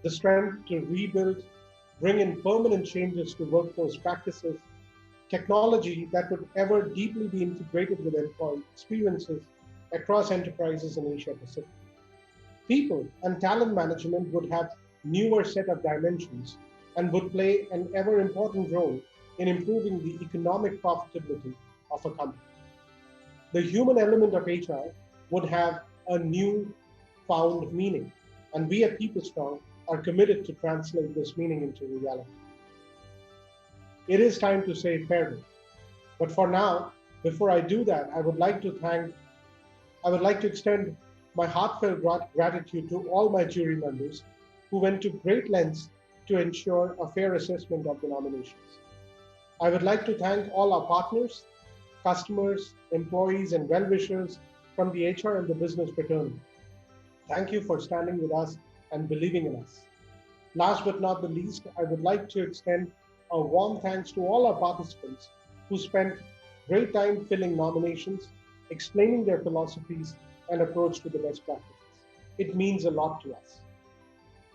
S20: the strength to rebuild, bring in permanent changes to workforce practices, technology that would ever deeply be integrated with employee experiences across enterprises in Asia Pacific. People and talent management would have newer set of dimensions and would play an ever important role in improving the economic profitability of a company. The human element of HR would have a new found meaning, and we at PeopleStrong are committed to translate this meaning into reality. It is time to say farewell. But for now, before I do that, I would like to extend my heartfelt gratitude to all my jury members who went to great lengths to ensure a fair assessment of the nominations. I would like to thank all our partners, customers, employees, and well-wishers from the HR and the business fraternity. Thank you for standing with us and believing in us. Last but not the least, I would like to extend a warm thanks to all our participants who spent great time filling nominations, explaining their philosophies and approach to the best practices. It means a lot to us.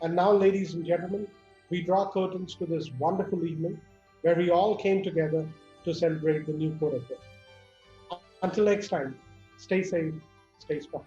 S20: And now, ladies and gentlemen, we draw curtains to this wonderful evening where we all came together to celebrate the new code of work. Until next time, stay safe, stay strong.